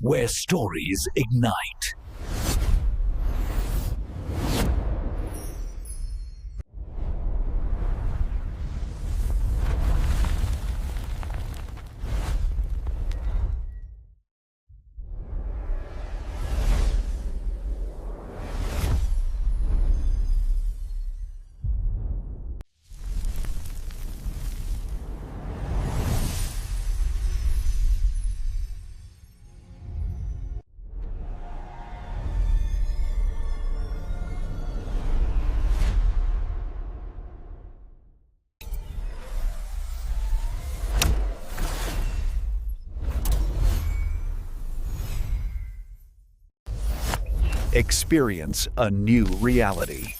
where stories ignite. Experience a new reality.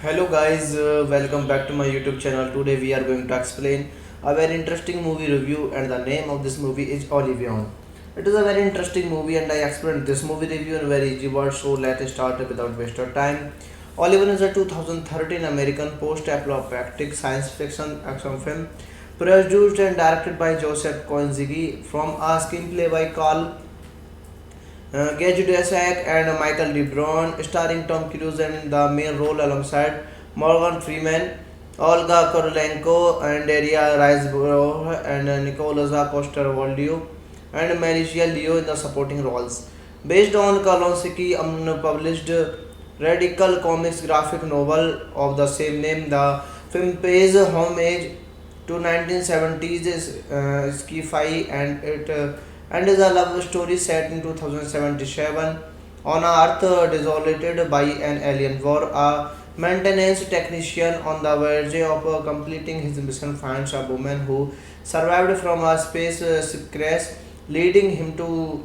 Hello guys, welcome back to my YouTube channel. Today we are going to explain a very interesting movie review, and the name of this movie is Olivion. It is a very interesting movie and I explained this movie review in very easy words, so let's start without waste of time. Olivion is a 2013 American post-apocalyptic science fiction action film produced and directed by Joseph Kosinski from a screenplay by Carl Gage Dussack and Michael DeBron, starring Tom Cruise and in the main role alongside Morgan Freeman, Olga Kurylenko, and Daria Riseborough, and Nicholas Coster-Waldau, and Malaysia Leo in the supporting roles. Based on Kalonsky unpublished radical comics graphic novel of the same name, the film pays homage to 1970s sci-fi and is a love story set in 2077 on a Earth desolated by an alien war. A maintenance technician on the verge of completing his mission finds a woman who survived from a space crash, leading him to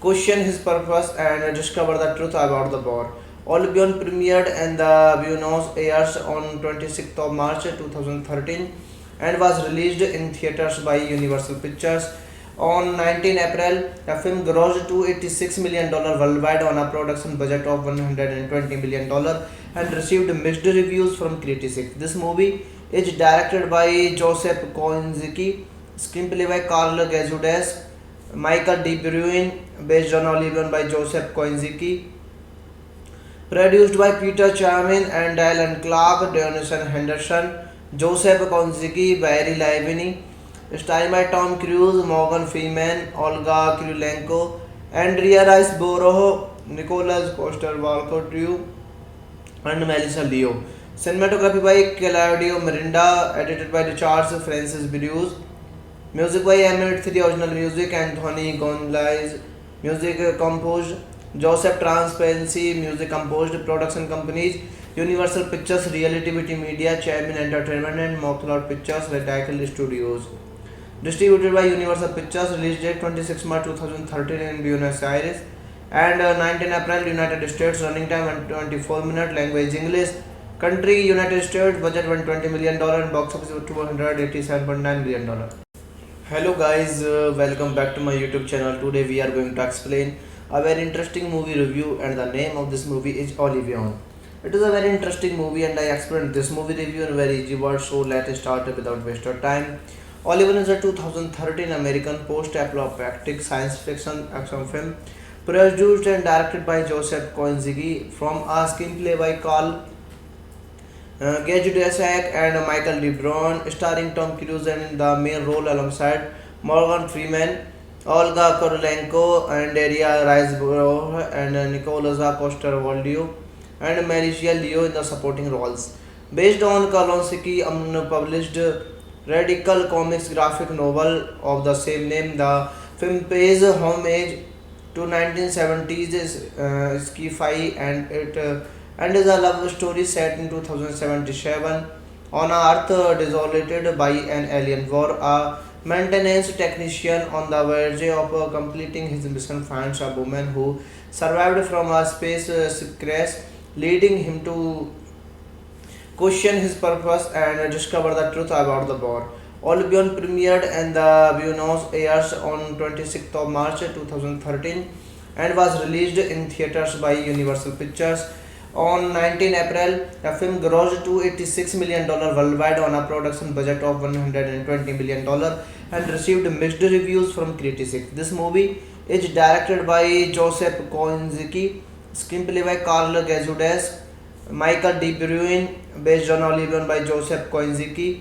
question his purpose and discover the truth about the war. Olympion premiered in the Buenos Aires on 26th of March 2013 and was released in theaters by Universal Pictures on 19 April. The film grossed $286 million worldwide on a production budget of $120 million and received mixed reviews from critics. This movie is directed by Joseph Kosinski, screenplay by Carl Gazudes, Michael De Bruyne, based on Oblivion by Joseph Kosinski, produced by Peter Charmin and Alan Clark, Dionison Henderson, Joseph Kosinski, Barry Livini, starring by Tom Cruise, Morgan Freeman, Olga Kurylenko, Andrea Riseborough, Nicholas Coster-Waldau, and Melissa Leo. Cinematography by Claudio Mirinda, edited by Charles Francis Bruce. Music by Emmett 3, original music Anthony Gonzalez. Music composed Joseph Transparency. Music composed production companies Universal Pictures, Reality Media, Chairman Entertainment, and Mocklot Pictures, Radical Studios. Distributed by Universal Pictures. Release date 26 March 2013 in Buenos Aires and 19 April United States. Running time 24 minutes. Language English. Country United States. Budget $120 million and box office $287.9 million. Hello guys, welcome back to my YouTube channel. Today we are going to explain a very interesting movie review, and the name of this movie is Oblivion. It is a very interesting movie and I explained this movie review in very easy words, so let's start without waste of time. Oblivion is a 2013 American post-apocalyptic science fiction action film produced and directed by Joseph Kosinski from a screenplay by Carl Gajudesek and Michael De Bruyne, starring Tom Cruise in the main role alongside Morgan Freeman, Olga Kurylenko, and Daria Riseborough, and Nicholas Coster-Waldau, and Melissa Leo in the supporting roles. Based on Kosinski's unpublished Radical Comics graphic novel of the same name, the film pays homage to 1970s sci-fi and is a love story set in 2077 on a Earth desolated by an alien war. A maintenance technician on the verge of completing his mission finds a woman who survived from a space crash, leading him to question his purpose and discover the truth about the war. Oblivion premiered in the Buenos Aires on 26th of March 2013 and was released in theaters by Universal Pictures. On 19 April, the film grossed $286 million worldwide on a production budget of $120 million and received mixed reviews from critics. This movie is directed by Joseph Kosinski, screenplay by Carl Gajudesek, Michael De Bruyne, based on Oblivion by Joseph Kosinski,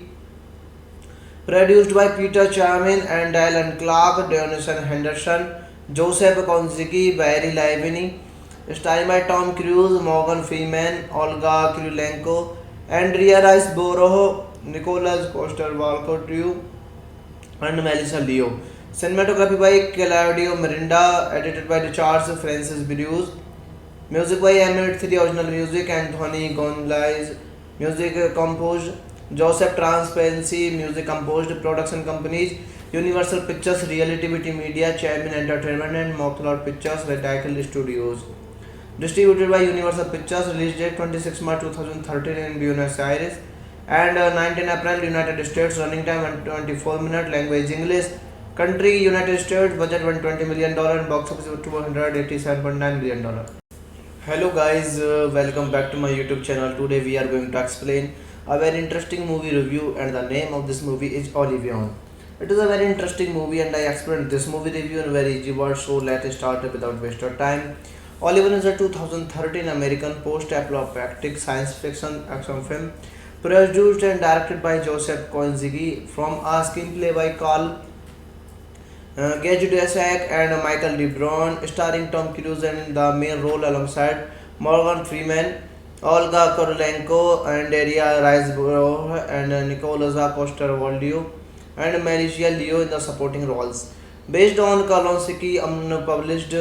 produced by Peter Charmin and Alan Clark, Dionison Henderson, Joseph Kosinski, Barry Livini, starring by Tom Cruise, Morgan Freeman, Olga Kurylenko, Andrea Riseborough, Nicholas Coster-Waldau, and Melissa Leo. Cinematography by Claudio Mirinda, edited by Charles Francis Bruce. Music by Emmett 3, original music Anthony Gonzalez. Music composed Joseph Transparency. Music composed production companies Universal Pictures, Reality Media, Chairman Entertainment, and Mocklot Pictures, Radical Studios. Distributed by Universal Pictures. Release date 26 March 2013 in Buenos Aires and 19 April United States. Running time 24 minutes. Language English. Country United States. Budget $120 million and box office $287.9 million. Hello guys, welcome back to my YouTube channel. Today we are going to explain a very interesting movie review, and the name of this movie is Oblivion. It is a very interesting movie and I explained this movie review in very easy words, so let's start without waste of time. Oblivion is a 2013 American post-apocalyptic science fiction action film produced and directed by Joseph Kosinski from a screenplay by Carl Gajudesek and Michael De Bruyne, starring Tom Cruise in the main role alongside Morgan Freeman, Olga Kurylenko, and Daria Riseborough, and Nicholas Coster-Waldau, and Melissa Leo in the supporting roles. Based on Kosinski's unpublished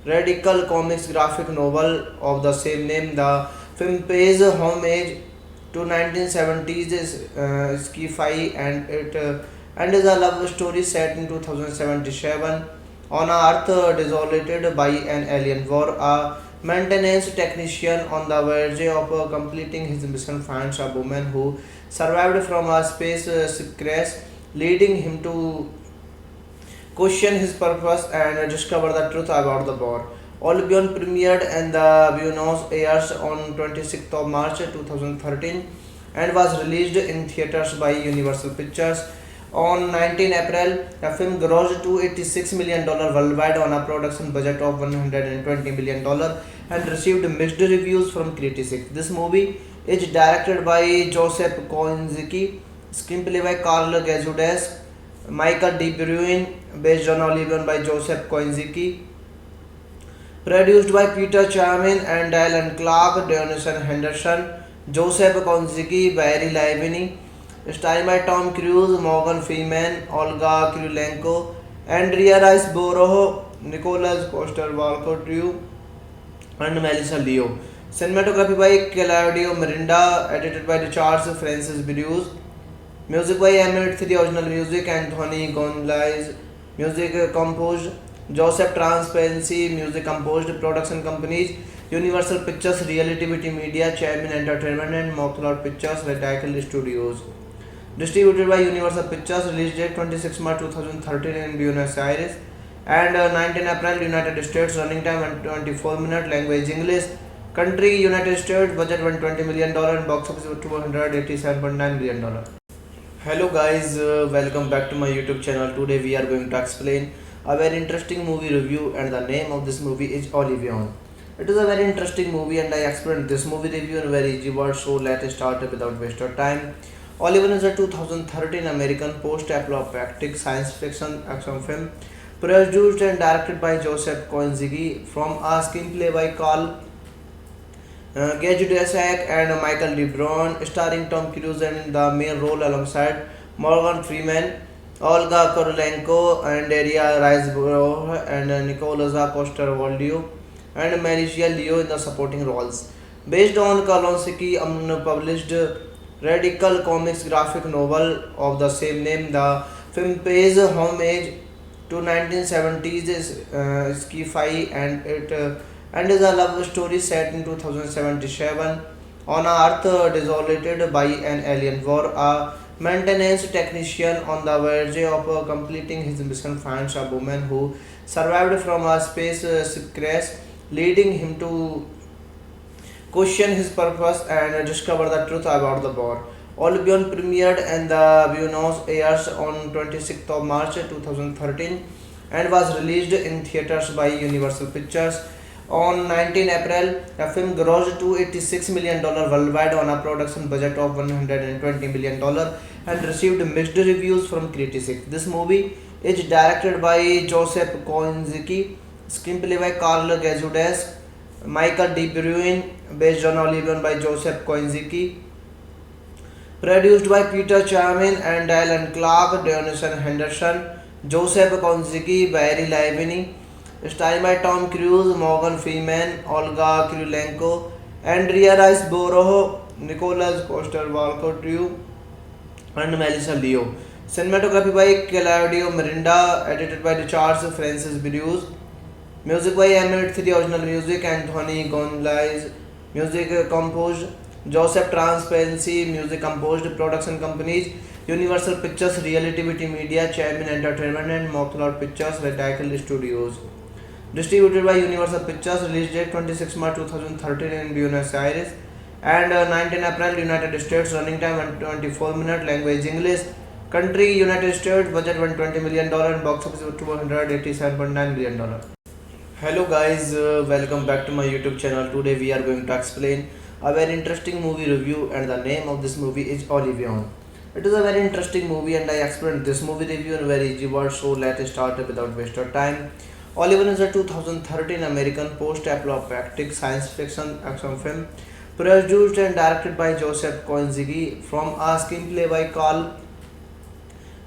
Radical Comics graphic novel of the same name, the film pays homage to 1970s sci-fi and is a love story set in 2077 on a Earth desolated by an alien war. A maintenance technician on the verge of completing his mission finds a woman who survived from a space crash, leading him to question his purpose and discover the truth about the war. Oblivion premiered in the Buenos Aires on 26th of March 2013 and was released in theaters by Universal Pictures. On 19 April, the film grossed $286 million worldwide on a production budget of $120 million and received mixed reviews from critics. This movie is directed by Joseph Kosinski, screenplay by Carl Gazudes, Michael De Bruyne, based on Olivier by Joseph Kosinski, produced by Peter Charmin and Alan Clark, Dionison Henderson, Joseph Kosinski, Barry Livini, starring by Tom Cruise, Morgan Freeman, Olga Kurylenko, Andrea Riseborough, Nicholas Coster-Waldau, and Melissa Leo. Cinematography by Claudio Miranda, edited by Charles Francis Bruce. Music by Emmett 3, original music, Anthony Gonzalez. Music composed Joseph Transparency. Music composed production companies Universal Pictures, Reality Media, Chairman Entertainment, and Mockloud Pictures, Reticle Studios. Distributed by Universal Pictures. Release date 26 March 2013 in Buenos Aires and 19 April United States. Running time 124 minutes. Language English. Country United States. Budget $120 million and box office $287.9 million. Hello guys, welcome back to my YouTube channel. Today we are going to explain a very interesting movie review, and the name of this movie is Olivion. It is a very interesting movie and I explained this movie review in very easy words, so let's start without waste of time. Olivion is a 2013 American post-apocalyptic science fiction action film produced and directed by Joseph Kosinski from a screenplay by Carl Gajudesek and Michael De Bruyne, starring Tom Cruise in the main role alongside Morgan Freeman, Olga Kurylenko, and Andrea Riseborough, and Nicholas Coster-Waldau, and Melissa Leo in the supporting roles. Based on Kosinski's unpublished Radical Comics graphic novel of the same name, the film pays homage to 1970s sci-fi and is a love story set in 2077 on an Earth desolated by an alien war. A maintenance technician on the verge of completing his mission finds a woman who survived from a space crash, leading him to question his purpose and discover the truth about the war. Olivion premiered in the Buenos Aires on 26th of March 2013 and was released in theaters by Universal Pictures. On 19 April, the film grossed $286 million worldwide on a production budget of $120 million and received mixed reviews from critics. This movie is directed by Joseph Kosinski, screenplay by Carl Gazudes, Michael De Bruyne, based on Olivier by Joseph Kosinski, produced by Peter Charmin and Alan Clark, Dionison Henderson, Joseph Kosinski, Barry Livini, starring by Tom Cruise, Morgan Freeman, Olga Kurylenko, Andrea Riseborough, Nicholas Coster-Waldau, and Melissa Leo. Cinematography by Claudio Miranda, edited by Charles Francis Bruce. Music by Emmett 3, original music, Anthony Gonzalez. Music composed Joseph Transparency. Music composed production companies Universal Pictures, Reality Media, Chairman Entertainment, and Mockloud Pictures, Reticle Studios. Distributed by Universal Pictures. Release date 26 March 2013 in Buenos Aires and 19 April United States. Running time 124 minutes. Language English. Country United States. Budget $120 million and box office $287.9 million. Hello guys, welcome back to my YouTube channel. Today we are going to explain a very interesting movie review, and the name of this movie is Olivion. It is a very interesting movie and I explained this movie review in very easy words, so let's start without waste of time. Olivion is a 2013 American post-apocalyptic science fiction action film produced and directed by Joseph Kosinski from a screenplay by Carl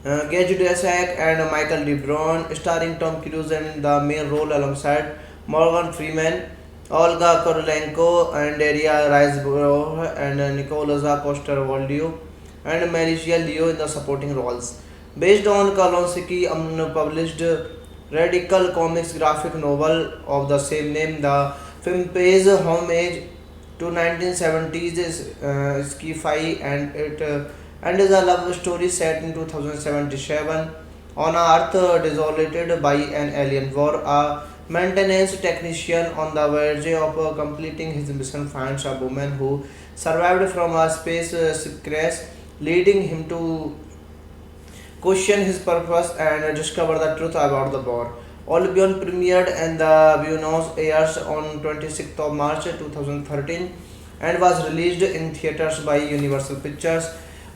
Gajudesek and Michael De Bruyne, starring Tom Cruise in the main role alongside Morgan Freeman, Olga Kurylenko, and Andrea Riseborough, and Nicholas Coster-Waldau, and Melissa Leo in the supporting roles. Based on Kosinski's unpublished Radical Comics graphic novel of the same name, the film pays homage to 1970s sci-fi and is a love story set in 2077 on an Earth desolated by an alien war. A maintenance technician on the verge of completing his mission finds a woman who survived from a space crash, leading him to question his purpose, and discover the truth about the war. Olympion premiered in the Buenos Aires on 26th of March 2013 and was released in theaters by Universal Pictures.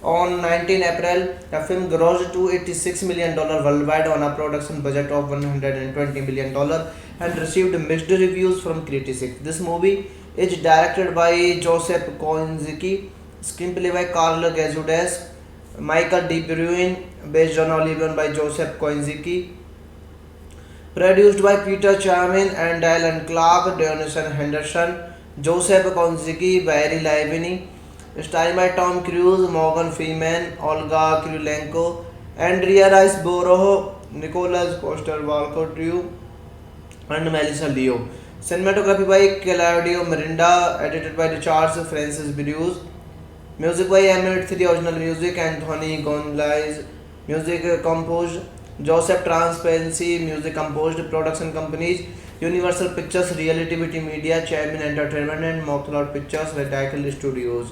On 19 April, the film grossed $286 million worldwide on a production budget of $120 million and received mixed reviews from critics. This movie is directed by Joseph Kosinski, screenplay by Carl Gazudes, Michael D. Bruin, based on Olivion by Joseph Kosinski, produced by Peter Charmin and Dylan Clark, Dionison Henderson, Joseph Kosinski, Barry Livini, starring by Tom Cruise, Morgan Freeman, Olga Kurylenko, Andrea Riseborough, Nicholas Coster-Waldau, and Melissa Leo. Cinematography by Claudio Miranda, edited by Charles Francis Bruce. Music by M83 Original Music, Anthony Gonzalez. Music composed Joseph Transparency. Music composed production companies Universal Pictures, Reality TV Media, Chairman Entertainment, and Mocklord Pictures, Reticle Studios.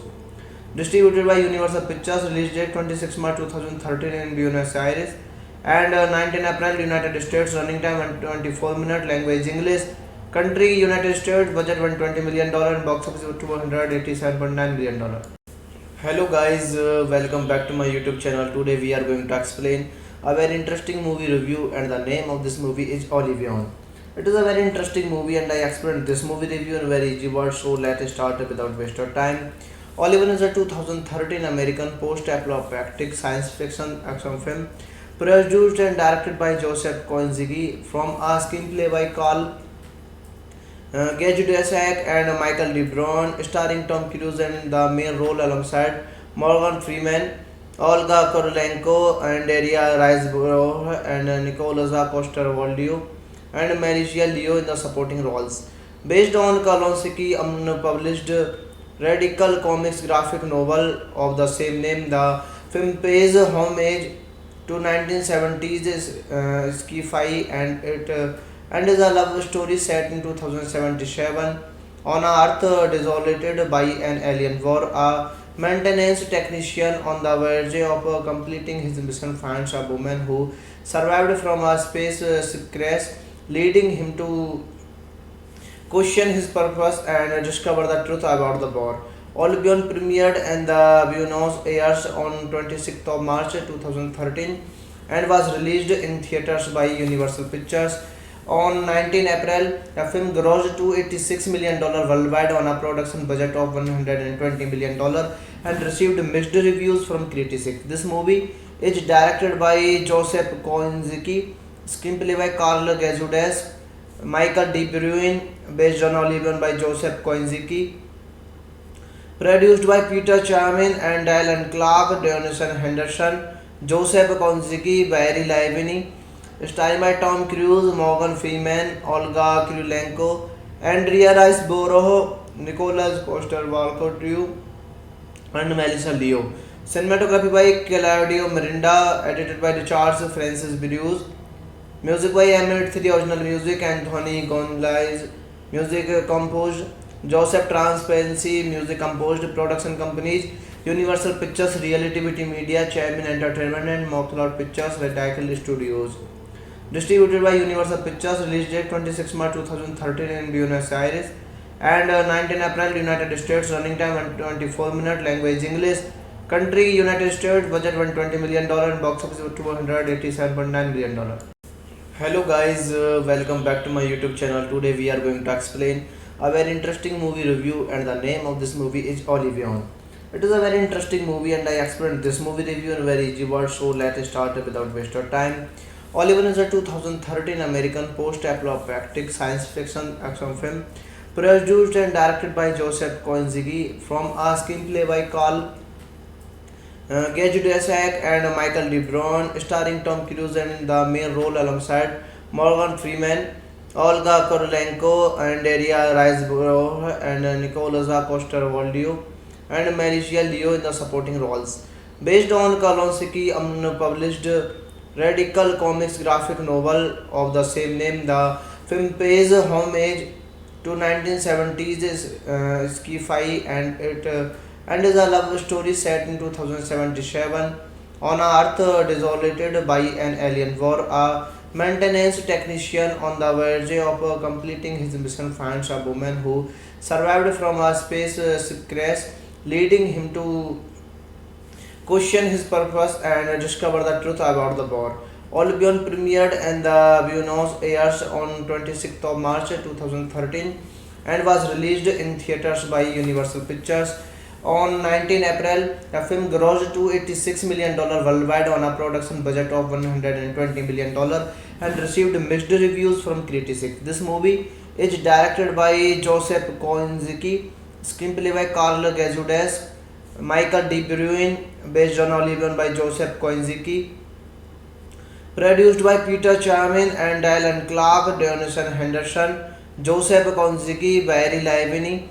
Distributed by Universal Pictures. Release date 26 March 2013 in Buenos Aires and 19 April United States. Running time 124 minutes. Language English. Country United States. Budget $120 million and box office $287.9 million. Hello guys, welcome back to my YouTube channel. Today we are going to explain a very interesting movie review, and the name of this movie is Olivion. It is a very interesting movie and I explained this movie review in very easy words, so let's start without waste of time. Olivion is a 2013 American post-apocalyptic science fiction action film produced and directed by Joseph Kosinski from a screenplay by Carl Gage Dussac and Michael D. Bruin, starring Tom Cruise in the main role alongside Morgan Freeman, Olga Kurylenko, and Andrea Riseborough, and Nicholas Coster-Waldau, and Melissa Leo in the supporting roles. Based on Kosinski's unpublished Radical Comics graphic novel of the same name, the film pays homage to 1970s sci-fi and is a love story set in 2077 on an Earth desolated by an alien war. A maintenance technician on the verge of completing his mission finds a woman who survived from a space crash, leading him to question his purpose and discover the truth about the war. Olympion premiered in the Buenos Aires on 26th of March 2013 and was released in theaters by Universal Pictures. On 19 April, the film grossed $286 million worldwide on a production budget of $120 million and received mixed reviews from critics. This movie is directed by Joseph Kosinski, screenplay by Carl Gazudes, Michael D. Bruin, based on Olivion by Joseph Kosinski, produced by Peter Charmin and Dylan Clark, Dionison Henderson, Joseph Kosinski, Barry Livini, starring by Tom Cruise, Morgan Freeman, Olga Kurylenko, Andrea Riseborough, Nicholas Coster-Waldau, and Melissa Leo. Cinematography by Claudio Miranda, edited by Charles Francis Bruce. Music by M83 Original Music, Anthony Gonzalez. Music composed Joseph Transparency. Music composed production companies Universal Pictures, Reality TV Media, Chairman Entertainment, and Mocklord Pictures, Reticle Studios. Distributed by Universal Pictures. Release date 26 March 2013 in Buenos Aires and 19 April United States. Running time 124 minutes. Language English. Country United States. Budget $120 million and box office $287.9 million. Hello guys, welcome back to my YouTube channel. Today we are going to explain a very interesting movie review, and the name of this movie is Olivion. It is a very interesting movie and I explained this movie review in very easy words, so let's start without waste of time. Olivion is a 2013 American post-apocalyptic science fiction action film produced and directed by Joseph Kosinski from a screenplay by Carl Gage Dussac and Michael D. Bruin, starring Tom Cruise in the main role alongside Morgan Freeman, Olga Kurylenko, and Andrea Riseborough, and Nicholas Coster-Waldau, and Melissa Leo in the supporting roles. Based on Kosinski's unpublished Radical Comics graphic novel of the same name, the film pays homage to 1970s sci-fi and is a love story set in 2077 on Earth desolated by an alien war. A maintenance technician on the verge of completing his mission finds a woman who survived from a space crash, leading him to question his purpose and discover the truth about the war. Olympion premiered in the Buenos Aires on 26th of March 2013 and was released in theaters by Universal Pictures. On 19 April, the film grossed $286 million worldwide on a production budget of $120 million and received mixed reviews from critics. This movie is directed by Joseph Kosinski, screenplay by Carl Gazudes, Michael De Bruyne, based on Oblivion by Joseph Kosinski, produced by Peter Charmin and Dylan Clark, Dionison Henderson, Joseph Kosinski, Barry Livini,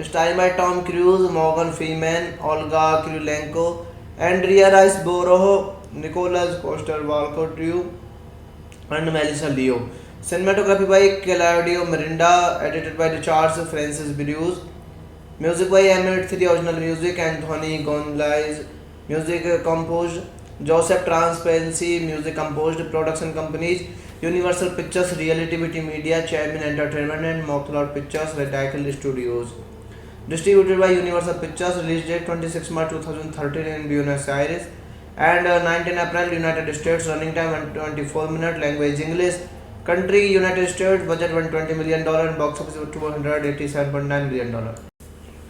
starring by Tom Cruise, Morgan Freeman, Olga Kurylenko, Andrea Riseborough, Nicholas Coster-Waldau, and Melissa Leo. Cinematography by Claudio Miranda, edited by Richard Francis Bruce. Music by M83 Original Music, Anthony Gonzalez. Music composed Joseph Transparency. Music composed production companies Universal Pictures, Reality TV Media, Chairman Entertainment, and Mocklord Pictures, Radical Studios. Distributed by Universal Pictures. Release date 26 March 2013 in Buenos Aires and 19 April United States. Running time 124 minutes. Language English. Country United States. Budget $120 million and box office $287.9 million.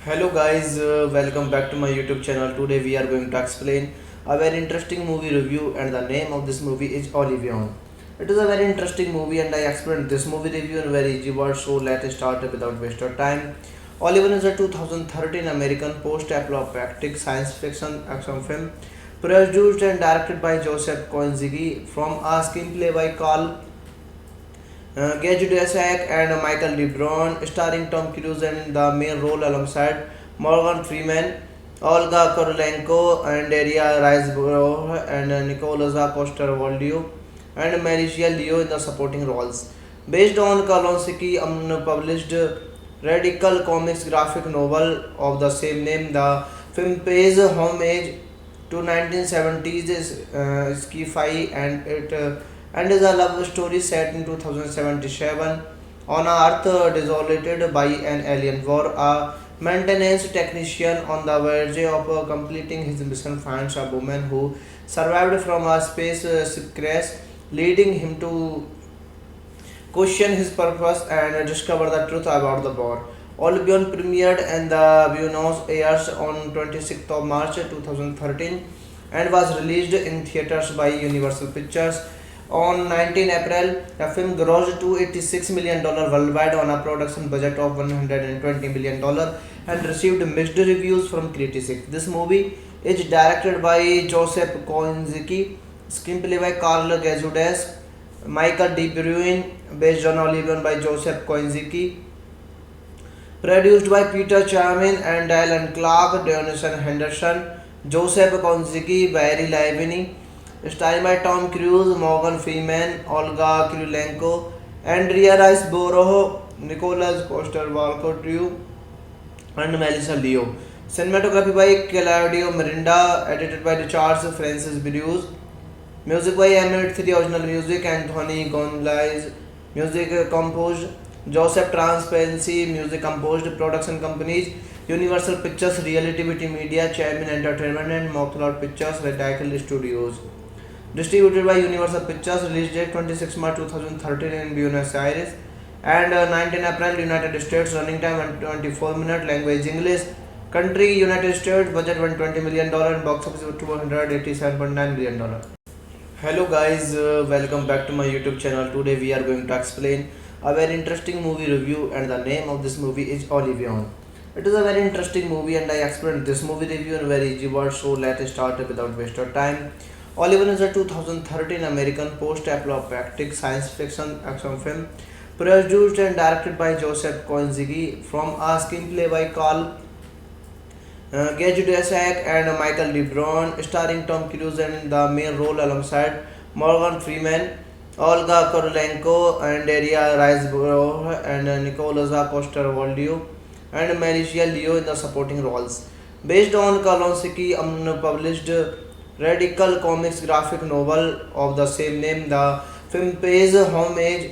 Hello guys, welcome back to my YouTube channel. Today we are going to explain a very interesting movie review, and the name of this movie is Oblivion. It is a very interesting movie and I explained this movie review in very easy words, so let's start without wasting time. Oblivion is a 2013 American post-apocalyptic science fiction action film produced and directed by Joseph Kosinski from a screenplay by Carl Gajudesek and Michael De Bruyne, starring Tom Cruise in the main role alongside Morgan Freeman, Olga Kurylenko, and Daria Riseborough, and Nicholas Coster-Waldau, and Melissa Leo in the supporting roles. Based on Kosinski's unpublished Radical Comics graphic novel of the same name, the film pays homage to 1970s sci-fi and is a love story set in 2077 on a Earth desolated by an alien war. A maintenance technician on the verge of completing his mission finds a woman who survived from a space crash, leading him to question his purpose and discover the truth about the war. Oblivion premiered in the Buenos Aires on 26th of March 2013 and was released in theaters by Universal Pictures. On 19 April, the film grossed $286 million worldwide on a production budget of $120 million and received mixed reviews from critics. This movie is directed by Joseph Kosinski, screenplay by Carl Gazudes, Michael De Bruyne, based on Oblivion by Joseph Kosinski, produced by Peter Charmin and Dylan Clark, Dionison Henderson, Joseph Kosinski, Barry Livini, starring by Tom Cruise, Morgan Freeman, Olga Kurylenko, Andrea Riseborough, Nicholas Coster-Waldau, and Melissa Leo. Cinematography by Claudio Miranda, edited by Richard Francis Bruce. Music by M83 Original Music, Anthony Gonzalez. Music composed Joseph Transparency. Music composed production companies Universal Pictures, Reality TV Media, Chairman Entertainment, and Mocklord Pictures, Radical Studios. Distributed by Universal Pictures. Release date 26 March 2013 in Buenos Aires and 19 April United States. Running time 124 minutes. Language English. Country United States. Budget $120 million and box office $287.9 million. Hello guys, welcome back to my YouTube channel. Today we are going to explain a very interesting movie review, and the name of this movie is Oblivion. It is a very interesting movie and I explained this movie review in very easy words, so let's start without wasting time. Oblivion is a 2013 American post-apocalyptic science fiction action film produced and directed by Joseph Kosinski from a screenplay by Carl Gajudesek and Michael De Bruyne, starring Tom Cruise in the main role alongside Morgan Freeman, Olga Kurylenko, and Daria Riseborough, and Nicholas Coster-Waldau, and Melissa Leo in the supporting roles. Based on Kosinski's unpublished Radical Comics graphic novel of the same name. The film pays homage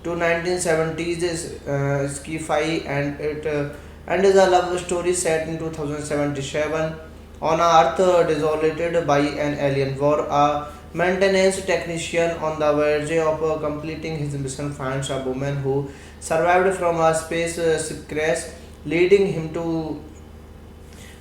to 1970s sci-fi and is a love story set in 2077 on Earth desolated by an alien war. A maintenance technician on the verge of completing his mission finds a woman who survived from a space crash, leading him to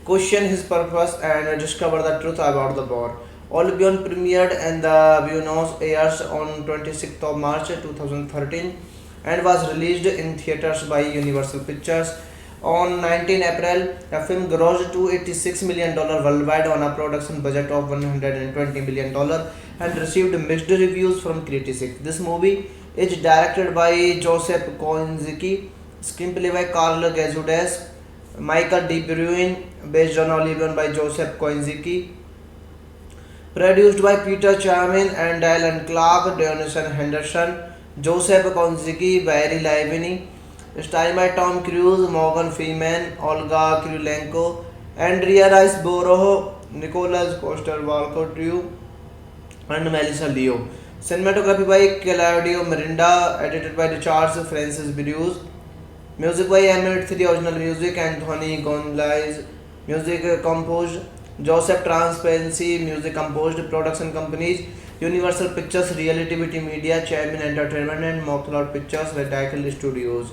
question his purpose and discover the truth about the war. All Beyond premiered and the Buenos Aires on 26th of March 2013 and was released in theaters by Universal Pictures. On 19 April, the film grossed $286 million worldwide on a production budget of $120 million and received mixed reviews from critics. This movie is directed by Joseph Kosinski, screenplay by Carl Gazudes, Michael De Bruyne, based on Olivion by Joseph Kosinski, produced by Peter Chamin and Dylan Clark, Dionison Henderson, Joseph Kosinski, Barry Livini, starring by Tom Cruise, Morgan Freeman, Olga Kurylenko, Andrea Riseborough, Nicholas Coster-Waldau, and Melissa Leo. Cinematography by Claudio Miranda, edited by Charles Francis Bruce. Music by Emmett 3, original music Anthony Gonzalez, music composed Joseph Transparency, music composed production companies Universal Pictures, Reality Media, Chamin Entertainment and Mockloud Pictures, Radical Studios.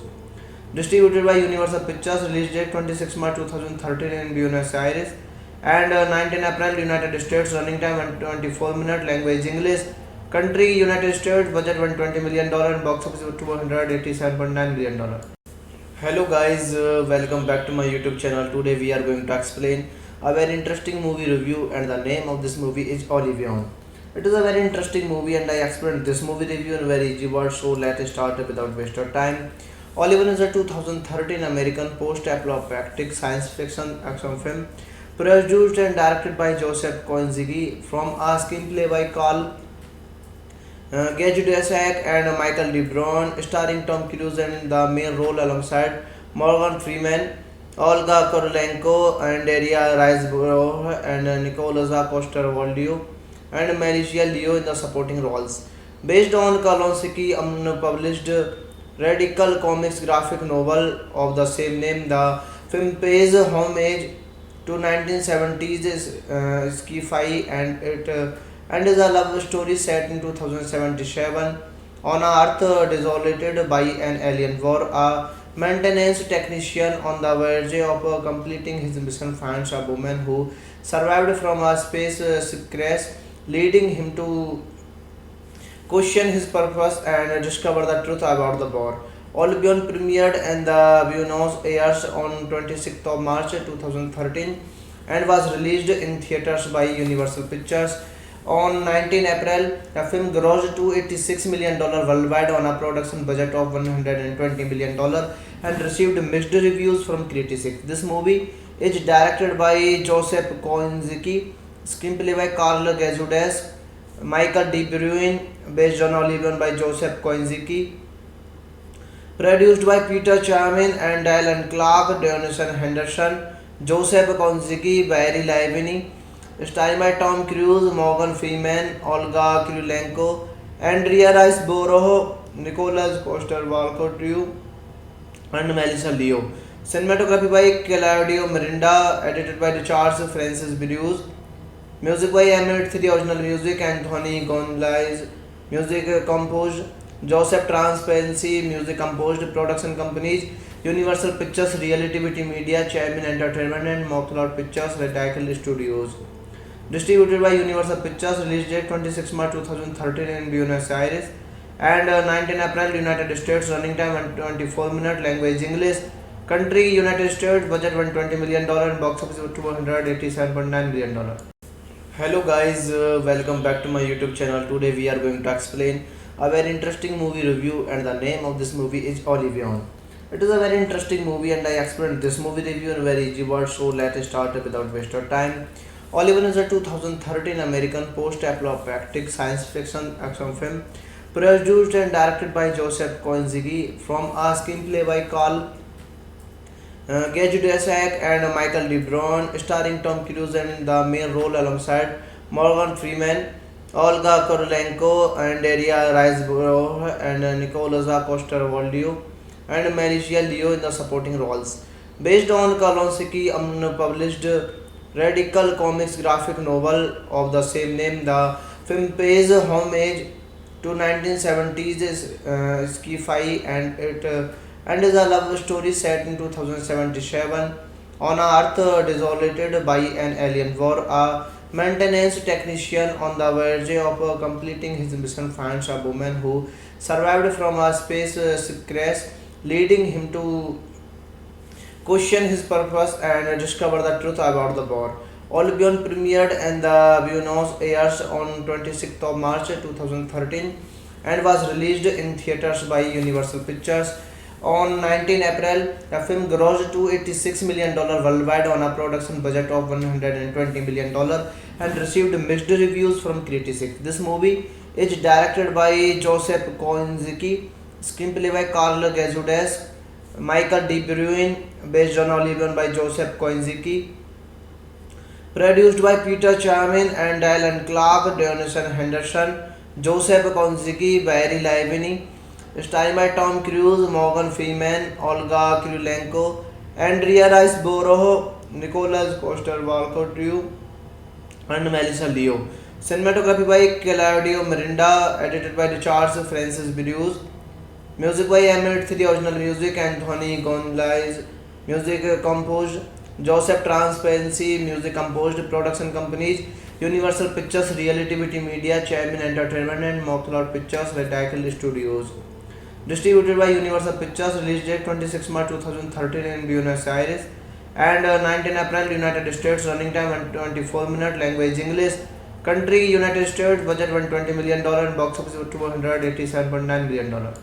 Distributed by Universal Pictures, release date 26 March 2013 in Buenos Aires and 19 April United States, running time 124 minutes, language English, country United States, budget $120 million and box office $287.9 million. Hello guys, welcome back to my YouTube channel. Today we are going to explain a very interesting movie review and the name of this movie is Olivion. It is a very interesting movie and I explained this movie review in very easy words, so let's start without wasting time. Olivion is a 2013 American post-apocalyptic science fiction action film produced and directed by Joseph Kosinski from a screenplay by Carl Gage Dusac and Michael De Bruyne, starring Tom Cruise in the main role alongside Morgan Freeman, Olga Kurylenko, and Andrea Riseborough, and Nicholas Coster-Waldau, and Melissa Leo in the supporting roles. Based on Kosinski's unpublished Radical Comics graphic novel of the same name, the film pays homage to 1970s sci-fi and is a love story set in 2077 on Earth desolated by an alien war. A maintenance technician on the verge of completing his mission finds a woman who survived from a space crash, leading him to question his purpose and discover the truth about the war. All Beyond premiered and the Buenos Aires on 26th of March 2013 and was released in theaters by Universal Pictures. On 19 April, the film grossed $286 million worldwide on a production budget of $120 million and received mixed reviews from critics. This movie is directed by Joseph Kosinski, screenplay by Carl Gazudes, Michael De Bruyne, based on Olivion by Joseph Kosinski, produced by Peter Chamin and Dylan Clark, Dionison Henderson, Joseph Kosinski, Barry Livini, starring by Tom Cruise, Morgan Freeman, Olga Kurylenko, Andrea Riseborough, Nicholas Coster-Waldau, and Melissa Leo. Cinematography by Claudio Miranda, edited by Charles Francis Bruce. Music by Emmett 3, original music Anthony Gonzalez, music composed Joseph Transparency, music composed production companies Universal Pictures, Reality Media, Chamin Entertainment and Mockloud Pictures, Radical Studios. Distributed by Universal Pictures, release date 26 March 2013 in Buenos Aires and 19 April United States, running time 124 minutes, language English, country United States, budget $120 million and box office $287.9 million. Hello guys, welcome back to my YouTube channel. Today we are going to explain a very interesting movie review and the name of this movie is Olivion. It is a very interesting movie and I explained this movie review in very easy words, so let's start without wasting time. Olivion is a 2013 American post-apocalyptic science fiction action film produced and directed by Joseph Kosinski from a screenplay by Carl Gage Dusac and Michael De Bruyne, starring Tom Cruise in the main role alongside Morgan Freeman, Olga Kurylenko, and Daria Riseborough, and Nicolas Coster-Waldau, and Maricia Leo in the supporting roles. Based on Kalonsky unpublished radical comics graphic novel of the same name, the film pays homage to 1970s sci-fi and is a love story set in 2077 on a Earth desolated by an alien war. A maintenance technician on the verge of completing his mission finds a woman who survived from a space crash, leading him to question his purpose and discover the truth about the war. Olympion premiered in the Buenos Aires on 26th of March 2013 and was released in theaters by Universal Pictures. On 19 April, the film grossed $286 million worldwide on a production budget of $120 million and received mixed reviews from critics. This movie is directed by Joseph Kosinski, screenplay by Carl Gazudes, Michael De Bruyne, based on Olivion by Joseph Kosinski, produced by Peter Charmin and Dylan Clark, Dionison Henderson, Joseph Kosinski, Barry Livini, starring by Tom Cruise, Morgan Freeman, Olga Kurylenko, Andrea Riseborough, Nicolas Coster-Waldau, and Melissa Leo. Cinematography by Claudio Miranda, edited by Richard Francis Bruce. Music by Emmett the original music, Anthony Gonzalez. Music composed Joseph Transparency. Music composed production companies Universal Pictures, Reality Media, Chairman Entertainment, and Mockloud Pictures, Radical Studios. Distributed by Universal Pictures. Release date 26 March 2013 in Buenos Aires and 19 April United States. Running time 124 minutes. Language English. Country United States. Budget $120 million and box office $287.9 million.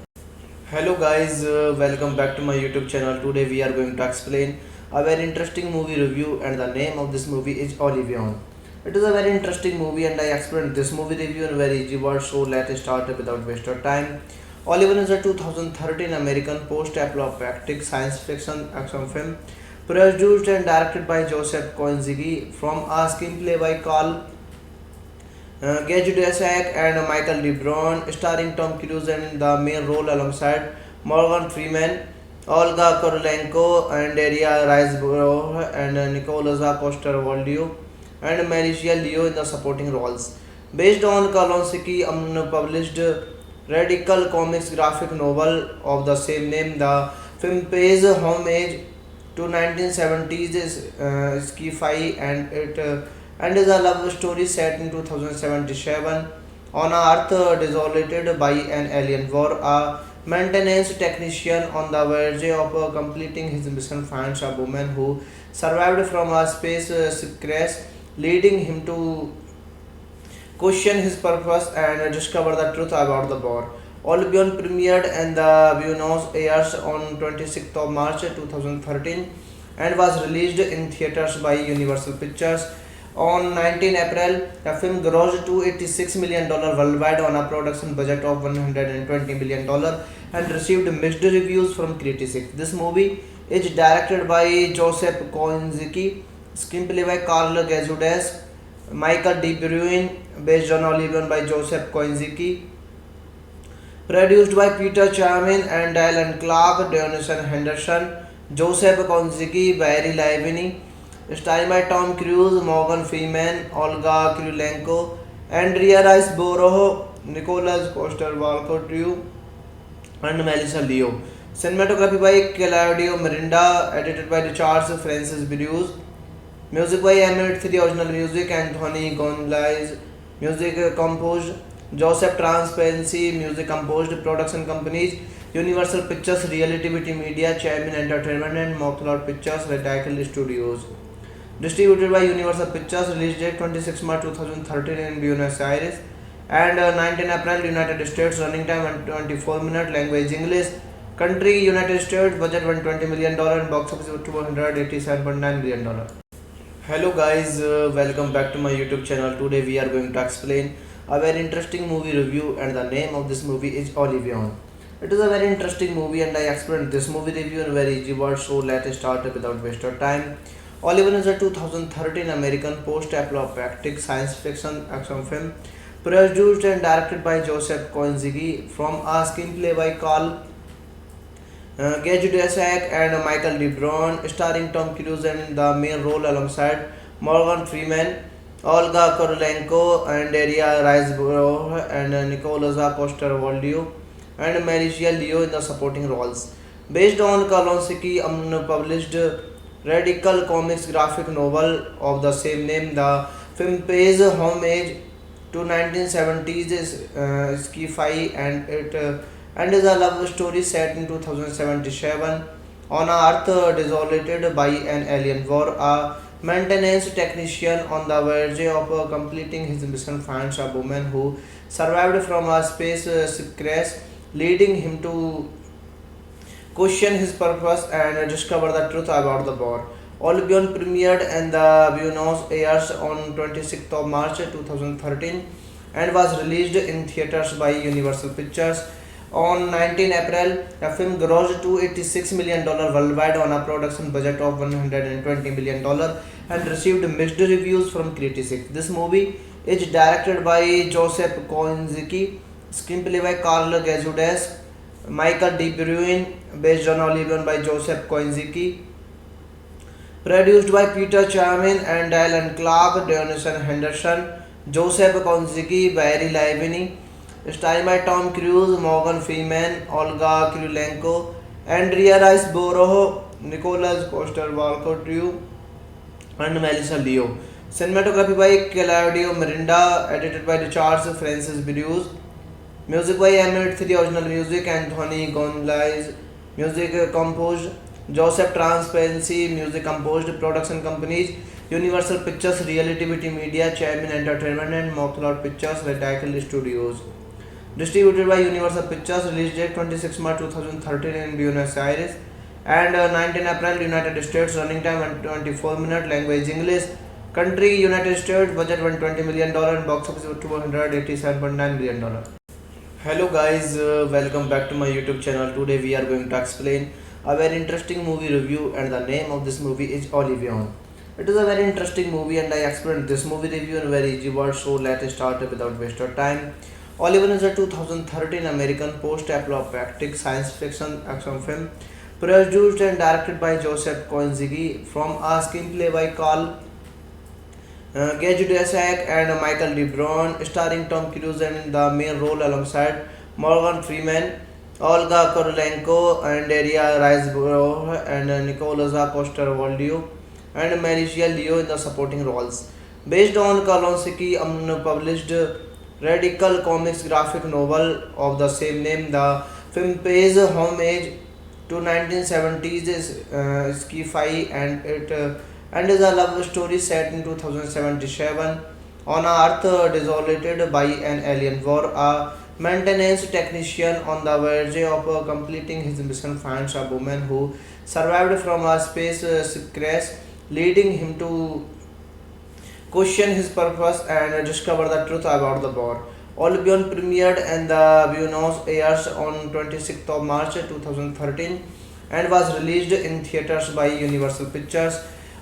Hello guys, welcome back to my YouTube channel. Today we are going to explain a very interesting movie review, and the name of this movie is Olivion. It is a very interesting movie and I explained this movie review in very easy words, so let's start without waste of time. Olivion is a 2013 American post-apocalyptic science fiction action film produced and directed by Joseph Kosinski from a screenplay by Carl Gage Dusac and Michael De Bruyne, starring Tom Cruise in the main role alongside Morgan Freeman, Olga Kurylenko, and Daria Riseborough, and Nicolas Coster-Waldau, and Maricia Leo in the supporting roles. Based on Kalonsky unpublished radical comics graphic novel of the same name, the film pays homage to 1970s sci-fi and is a love story set in 2077 on a Earth desolated by an alien war. A maintenance technician on the verge of completing his mission finds a woman who survived from a space crash, leading him to question his purpose and discover the truth about the war. Olympion premiered in the Buenos Aires on 26th of March 2013 and was released in theaters by Universal Pictures. On 19 April, the film grossed $286 million worldwide on a production budget of $120 million and received mixed reviews from critics. This movie is directed by Joseph Kosinski, screenplay by Carl Gazudes, Michael De Bruyne, based on Olivion by Joseph Kosinski, produced by Peter Charmin and Dylan Clark, Dionison Henderson, Joseph Kosinski, Barry Livini, starring by Tom Cruise, Morgan Freeman, Olga Kurylenko, Andrea Riseborough, Nicolas Coster-Waldau, and Melissa Leo. Cinematography by Claudio Miranda, edited by Richard Francis Bruce. Music by Emmett the original music, Anthony Gonzalez. Music composed Joseph Transparency. Music composed production companies Universal Pictures, Reality Media, Chairman Entertainment, and Mockloud Pictures, Radical Studios. Distributed by Universal Pictures. Release date 26 March 2013 in Buenos Aires and 19 April United States. Running time 124 minutes. Language English. Country United States. Budget $120 million and box office $287.9 million. Hello guys, welcome back to my YouTube channel. Today we are going to explain a very interesting movie review, and the name of this movie is Olivion. It is a very interesting movie and I explained this movie review in very easy words, so let's start without waste of time. Oliver is a 2013 American post-apocalyptic science fiction action film produced and directed by Joseph Kosinski from a screenplay by Carl Gage Dusac and Michael DeBron, starring Tom Cruise in the main role alongside Morgan Freeman, Olga Kurylenko, and Daria Riseborough, and Nicholas Coster-Waldau, and Malaysia Leo in the supporting roles. Based on Kalonsky unpublished radical comics graphic novel of the same name, the film pays homage to 1970s sci-fi and is a love story set in 2077 on a Earth desolated by an alien war. A maintenance technician on the verge of completing his mission finds a woman who survived from a space crash, leading him to question his purpose and discover the truth about the war. Olympion premiered in the Buenos Aires on 26th of March 2013 and was released in theaters by Universal Pictures. On 19 April, the film grossed $286 million worldwide on a production budget of $120 million and received mixed reviews from critics. This movie is directed by Joseph Kosinski, screenplay by Carl Gazudes, Michael D. Bruin, based on Olivion by Joseph Kosinski, produced by Peter Chamin and Dylan Clark, Dionison Henderson, Joseph Kosinski, Barry Livini, starring by Tom Cruise, Morgan Freeman, Olga Kurylenko, Andrea Riseborough, Nicholas Coster-Waldau, and Melissa Leo. Cinematography by Claudio Miranda, edited by Charles Francis Bruce. Music by M83 Original Music, Anthony Gonzalez. Music composed Joseph Transparency. Music composed production companies Universal Pictures, Reality TV Media, Chamin Entertainment, and Mocloud Pictures, Reticle Studios. Distributed by Universal Pictures. Release date 26 March 2013 in Buenos Aires and 19 April United States. Running time 124 minutes. Language English. Country United States. Budget $120 million and box office $287.9 million. Hello guys, welcome back to my YouTube channel. Today we are going to explain a very interesting movie review, and the name of this movie is Olivion. It is a very interesting movie and I explained this movie review in very easy words, so let's start without waste of time. Olivion is a 2013 American post-apocalyptic science fiction action film produced and directed by Joseph Kosinski from a screenplay by Carl Gage Dusac and Michael DeBron, starring Tom Cruise in the main role alongside Morgan Freeman, Olga Kurylenko, and Daria Riseborough, and Nicholas Coster-Waldau, and Malaysia Leo in the supporting roles. Based on Kalonsky unpublished radical comics graphic novel of the same name, the film pays homage to 1970s sci-fi and is a love story set in 2077 on a Earth desolated by an alien war. A maintenance technician on the verge of completing his mission finds a woman who survived from a space crash, leading him to question his purpose and discover the truth about the war. Olympion premiered in the Buenos Aires on 26th of March 2013 and was released in theaters by Universal Pictures.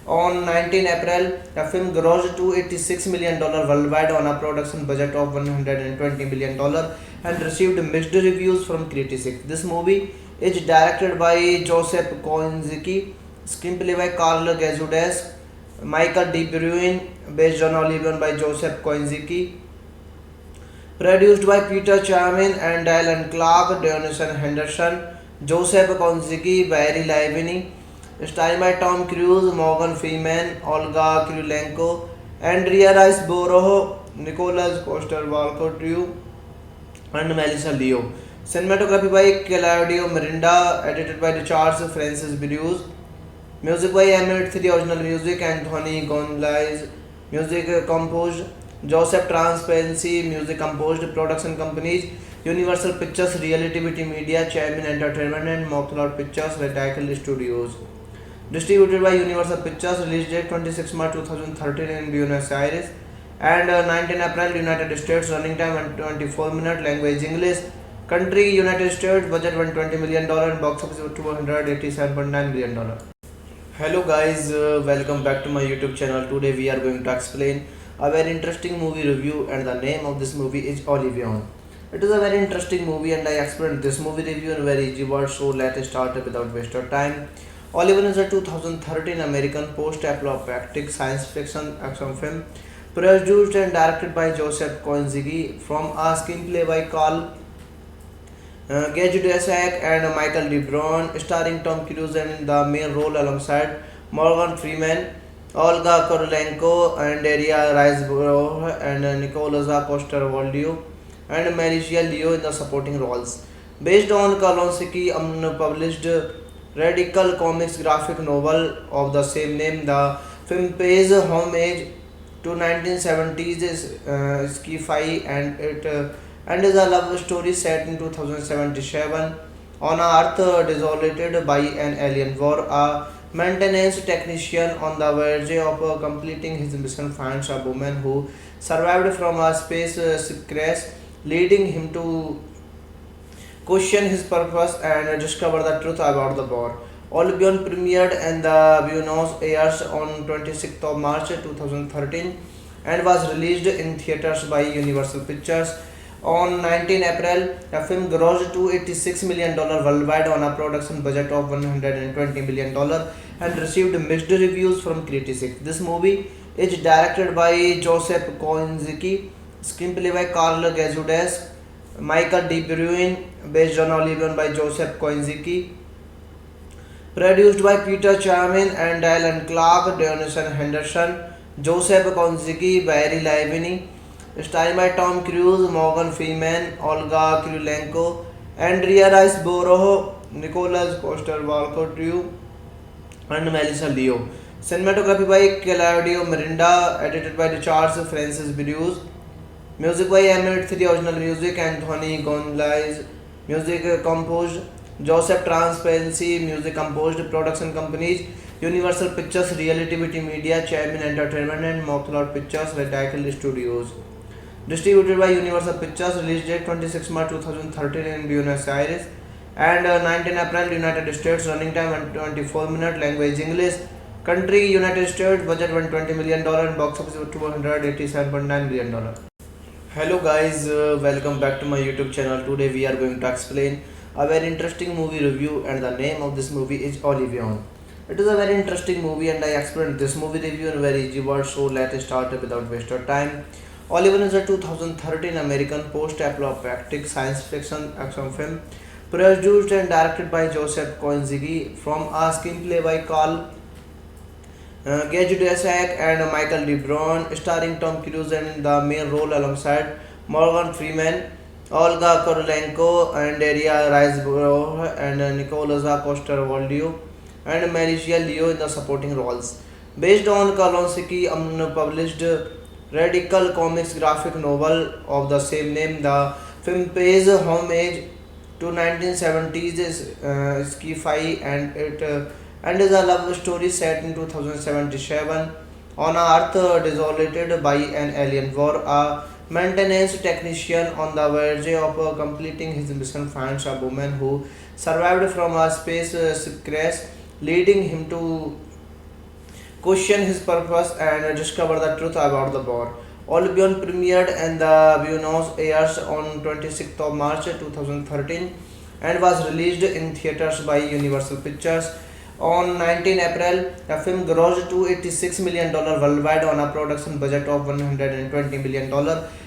On 19 April, the film grossed $286 million worldwide on a production budget of $120 million and received mixed reviews from critics. This movie is directed by Joseph Kosinski, screenplay by Carl Gazudes, Michael D. Bruin, based on Olivion by Joseph Kosinski, produced by Peter Chamin and Dylan Clark, Dionison Henderson, Joseph Kosinski, Barry Livini, starring by Tom Cruise, Morgan Freeman, Olga Kurylenko, Andrea Riseborough, Nicholas Coster-Waldau, and Melissa Leo. Cinematography by Claudio Miranda, edited by Charles Francis Bruce. Music by M83 Original Music, Anthony Gonzalez. Music composed Joseph Transparency. Music composed production companies Universal Pictures, Reality TV Media, Chamin Entertainment, and Mocloud Pictures, Reticle Studios. Distributed by Universal Pictures. Release date 26 March 2013 in Buenos Aires and 19 April United States. Running time 124 minutes. Language English. Country United States. Budget $120 million and box office $287.9 million. Hello guys, welcome back to my YouTube channel. Today we are going to explain a very interesting movie review, and the name of this movie is Olivion. It is a very interesting movie and I explained this movie review in very easy words, so let's start without waste of time. Olivion is a 2013 American post-apocalyptic science fiction action film produced and directed by Joseph Kosinski from a screenplay by Carl Gage Dussack and Michael De Bruyne, starring Tom Cruise in the main role alongside Morgan Freeman, Olga Kurylenko, and Daria Riseborough, and Nicholas Coster-Waldau, and Malaysia Leo in the supporting roles. Based on Kalinowski's unpublished radical comics graphic novel of the same name, the film pays homage to 1970s sci-fi and is a love story set in 2077 on a Earth desolated by an alien war. A maintenance technician on the verge of completing his mission finds a woman who survived from a space crash, leading him to question his purpose and discover the truth about the war. All Beyond premiered in the Buenos Aires on 26th of March 2013 and was released in theaters by Universal Pictures. On 19 April, the film grossed $286 million worldwide on a production budget of $120 million and received mixed reviews from critics. This movie is directed by Joseph Kosinski, screenplay by Carl Gazudes, Michael De Bruyne, based on Olivion by Joseph Kosinski, produced by Peter Chamin and Alan Clark, Donison Henderson, Joseph Kosinski, Barry Livini, starring by Tom Cruise, Morgan Freeman, Olga Kurylenko, Andrea Riseborough, Nicholas Coster-Waldau, and Melissa Leo. Cinematography by Claudio Miranda, edited by Charles Francis Bruce. Music by Emmett 3, original music Anthony Gonzalez. Music composed Joseph Transparency. Music composed production companies Universal Pictures, Reality Media, Chamin Entertainment, and Mocklot Pictures, Radical Studios. Distributed by Universal Pictures, release date 26 March 2013 in Buenos Aires and 19 April United States, running time 24 minutes, language English, country United States, budget $120 million, and box office $287.9 million. Hello guys, welcome back to my YouTube channel. Today we are going to explain a very interesting movie review, and the name of this movie is Olivion. It is a very interesting movie and I explained this movie review in very easy words, so let's start without waste of time. Olivion is a 2013 American post-apocalyptic science fiction action film produced and directed by Joseph Kosinski from a screenplay by Carl Gage Dussack and Michael De Bruyne, starring Tom Cruise in the main role alongside Morgan Freeman, Olga Kurylenko, and Daria Riseborough, and Nicholas Coster-Waldau, and Malaysia Leo in the supporting roles. Based on Kalinowski's unpublished radical comics graphic novel of the same name, the film pays homage to 1970s sci-fi and is a love story set in 2077 on a Earth desolated by an alien war. A maintenance technician on the verge of completing his mission finds a woman who survived from a space crash, leading him to question his purpose and discover the truth about the war. All Beyond premiered in the Buenos Aires on 26th of March 2013 and was released in theaters by Universal Pictures. On 19 April, the film grossed $286 million worldwide on a production budget of $120 million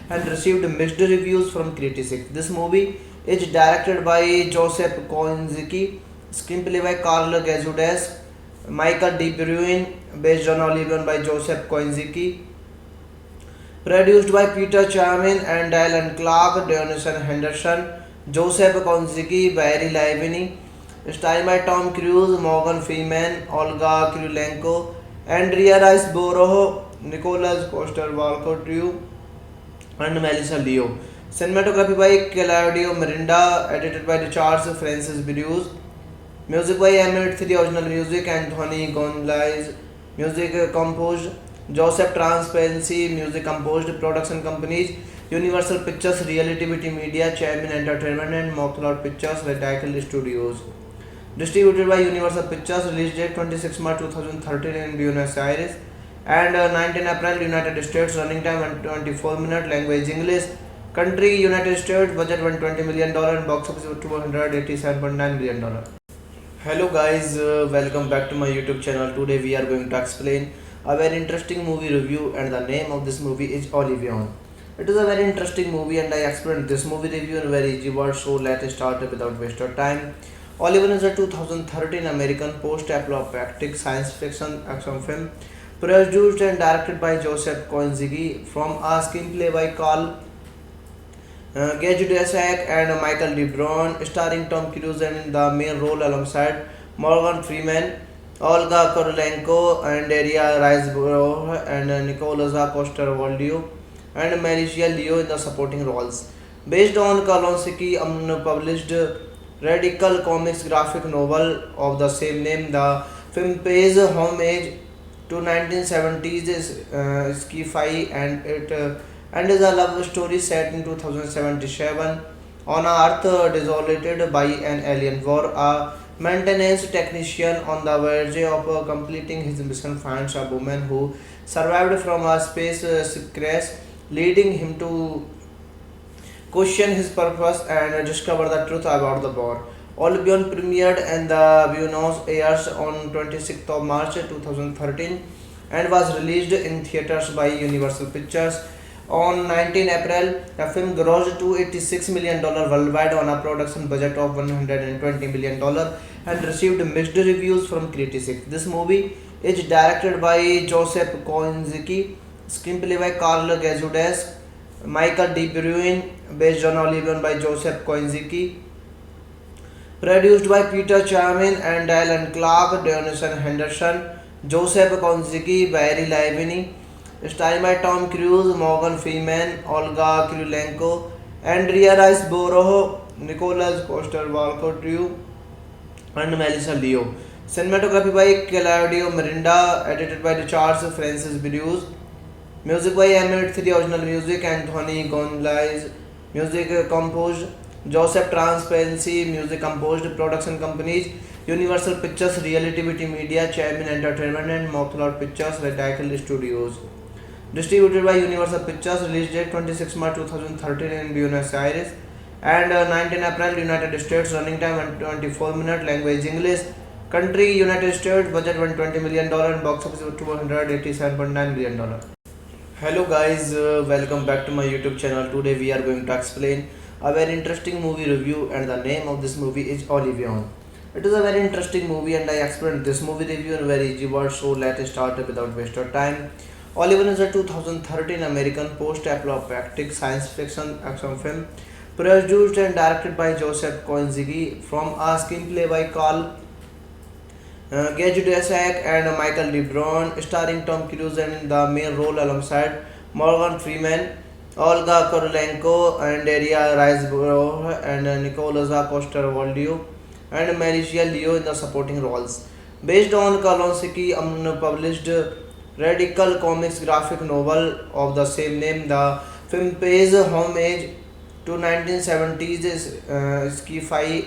and received mixed reviews from critics. This movie is directed by Joseph Kosinski, screenplay by Carl Gazudes, Michael De Bruyne, based on Olivion by Joseph Kosinski, produced by Peter Chamin and Alan Clark, Donison Henderson, Joseph Kosinski, Barry Livini, starring by Tom Cruise, Morgan Freeman, Olga Kurylenko, Andrea Riseborough, Nicholas Coster-Waldau, and Melissa Leo. Cinematography by Claudio Miranda, edited by Charles Francis Bruce. Music by Emmett 3, original music Anthony Gonzalez. Music composed Joseph Transparency. Music composed production companies Universal Pictures, Reality Media, Chamin Entertainment, and Mocklot Pictures, Radical Studios. Distributed by Universal Pictures. Release date 26 March 2013 in Buenos Aires and 19 April United States. Running time 124 minutes. Language English. Country United States. Budget $120 million and box office $287.9 million. Hello guys, welcome back to my YouTube channel. Today we are going to explain a very interesting movie review, and the name of this movie is Olivion. It is a very interesting movie and I explained this movie review in very easy words, so let's start without waste of time. Olivion is a 2013 American post-apocalyptic science fiction action film produced and directed by Joseph Kosinski from a screenplay by Carl Gajudesek and Michael DeBron, starring Tom Cruise in the main role alongside Morgan Freeman, Olga Kurylenko, and Daria Riseborough, and Nicholas Coster-Waldau, and Melissa Leo in the supporting roles. Based on Kosinski's unpublished Radical Comics graphic novel of the same name, the film pays homage to 1970s sci-fi and is a love story set in 2077 on a Earth desolated by an alien war. A maintenance technician on the verge of completing his mission finds a woman who survived from a space crash, leading him to question his purpose and discover the truth about the war. All Beyond premiered in the Buenos Aires on 26th of March 2013 and was released in theaters by Universal Pictures. On 19 April, the film grossed $286 million worldwide on a production budget of $120 million and received mixed reviews from critics. This movie is directed by Joseph Kosinski, screenplay by Carl Gajudesek, Michael DeBruin, based on Olivion by Joseph Kosinski, produced by Peter Charmin and Alan Clark, Dionison Henderson, Joseph Kosinski, Barry Livini, starring by Tom Cruise, Morgan Freeman, Olga Kurylenko, Andrea Riseborough, Nicholas Coster-Waldau, and Melissa Leo. Cinematography by Claudio Miranda, edited by Charles Francis Bruce. Music by M83 Original Music, Anthony Gonzalez. Music composed Joseph Transparency. Music composed. Production companies Universal Pictures, Reality Media, Chairman Entertainment, and Mothra Pictures, Radical Studios. Distributed by Universal Pictures. Release date 26 March 2013 in Buenos Aires and 19 April United States. Running time 124 minutes. Language English. Country United States. Budget $120 million and box office $287.9 million. Hello guys, welcome back to my YouTube channel. Today we are going to explain a very interesting movie review, and the name of this movie is Olivion. It is a very interesting movie and I explained this movie review in very easy words, so let's start without waste of time. Olivion is a 2013 American post-apocalyptic science fiction action film produced and directed by Joseph Kosinski from a screenplay by Carl Gajudesek and Michael DeBron, starring Tom Cruise in the main role alongside Morgan Freeman, Olga Kurylenko, and Daria Riseborough, and Nicholas Coster-Waldau, and Melissa Leo in the supporting roles. Based on Kosinski's unpublished Radical Comics graphic novel of the same name, the film pays homage to 1970s sci-fi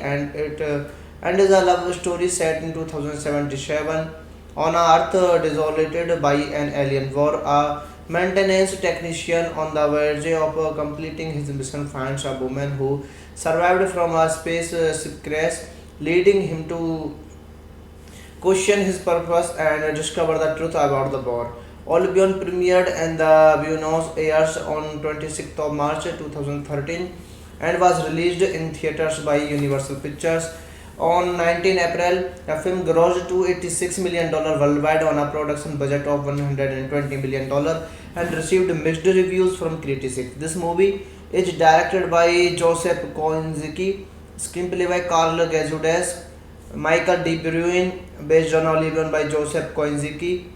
and is a love story set in 2077 on a Earth desolated by an alien war. A maintenance technician on the verge of completing his mission finds a woman who survived from a space crash, leading him to question his purpose and discover the truth about the war. All Beyond premiered in the Buenos Aires on 26th of March 2013 and was released in theaters by Universal Pictures. On 19 April, the film grossed $286 million worldwide on a production budget of $120 million and received mixed reviews from critics. This movie is directed by Joseph Kosinski, screenplay by Carl Gajudesek, Michael DeBruin, based on Olivion by Joseph Kosinski,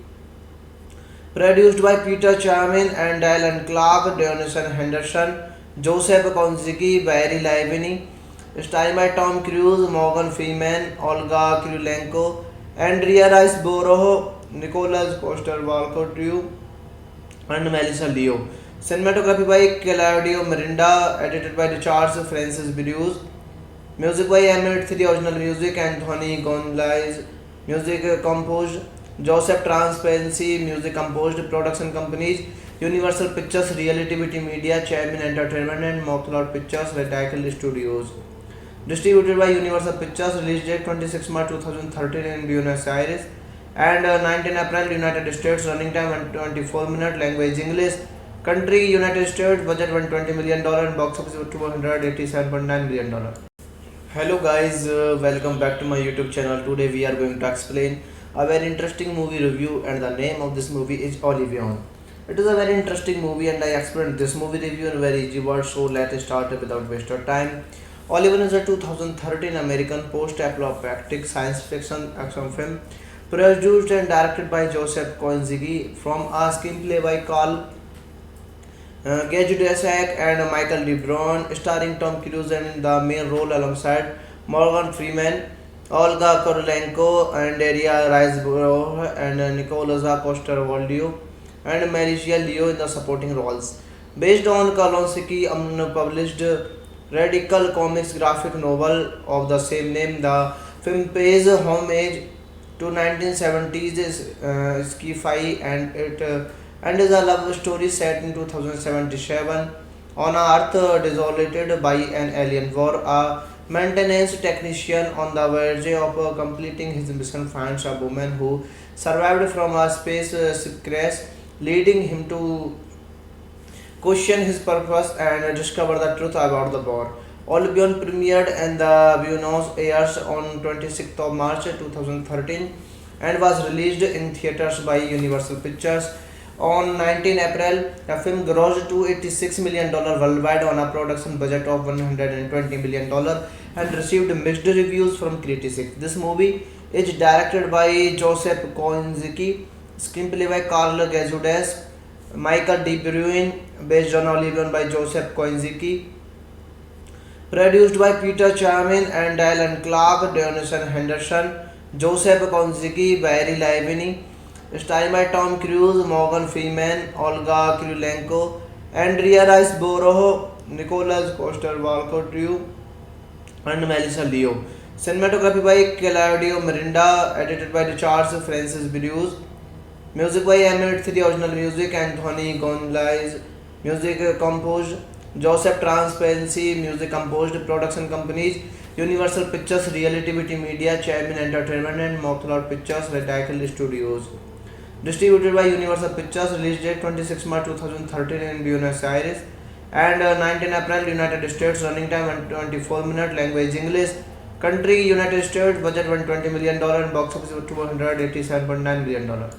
produced by Peter Charmin and Alan Clark, Dionison Henderson, Joseph Kosinski, Barry Livini, starring by Tom Cruise, Morgan Freeman, Olga Kurylenko, Andrea Riseborough, Nicholas Coster-Waldau, and Melissa Leo. Cinematography by Claudio Miranda, edited by Charles Francis Bruce. Music by M83 original music, Anthony Gonzalez. Music composed Joseph Transparency. Music composed production companies Universal Pictures, Reality Media, Chairman Entertainment, and Mocklord Pictures, Reticle Studios. Distributed by Universal Pictures. Release date 26 March 2013 in Buenos Aires and 19 April United States. Running time 124 minutes. Language English. Country United States. Budget $120 million and box office $287.9 million. Hello guys, welcome back to my YouTube channel. Today we are going to explain a very interesting movie review, and the name of this movie is Olivion. It is a very interesting movie and I explained this movie review in very easy words, so let's start without waste of time. Olivion is a 2013 American post-apocalyptic science fiction action film produced and directed by Joseph Kosinski from a screenplay by Carl Gage Dussack and Michael De Bruyne, starring Tom Cruise in the main role alongside Morgan Freeman, Olga Kurylenko, and Daria Riseborough, and Nicolas Coster-Waldau, and Mauricio Leo in the supporting roles. Based on Kosinski's unpublished radical comics graphic novel of the same name, the film pays homage to 1970s sci-fi and is a love story set in 2077 on a Earth desolated by an alien war. A maintenance technician on the verge of completing his mission finds a woman who survived from a space crash, leading him to question his purpose and discover the truth about the war. Olivion premiered in the Buenos Aires on 26th of March 2013 and was released in theaters by Universal Pictures. On 19 April, the film grossed $286 million worldwide on a production budget of $120 million and received mixed reviews from critics. This movie is directed by Joseph Kosinski, screenplay by Carl Gage, Michael De Bruyne, based on Olivion by Joseph Kosinski, produced by Peter Chairman and Dylan Clark, Dionison Henderson, Joseph Kosinski, Barry Livini, starring by Tom Cruise, Morgan Freeman, Olga Kurylenko, Andrea Riseborough, Nicolas Coster-Waldau, and Melissa Leo. Cinematography by Claudio Miranda, edited by Richard Francis Bruce. Music by M83 original music, Anthony Gonzalez. Music composed Joseph Transparency. Music composed production companies Universal Pictures, Reality Media, Chairman Entertainment, and Mocklord Pictures, Reticle Studios. Distributed by Universal Pictures. Release date 26 March 2013 in Buenos Aires and 19 April United States. Running time 124 minutes. Language English. Country United States. Budget $120 million and box office $287.9 million.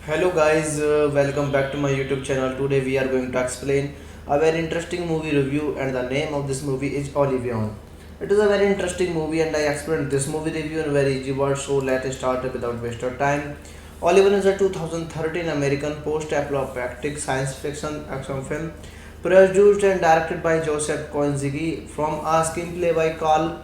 Hello guys, welcome back to my YouTube channel. Today we are going to explain a very interesting movie review, and the name of this movie is Olivion. It is a very interesting movie and I explained this movie review in very easy words, so let's start without waste of time. Olivion is a 2013 American post-apocalyptic science fiction action film produced and directed by Joseph Kosinski from a screenplay by Carl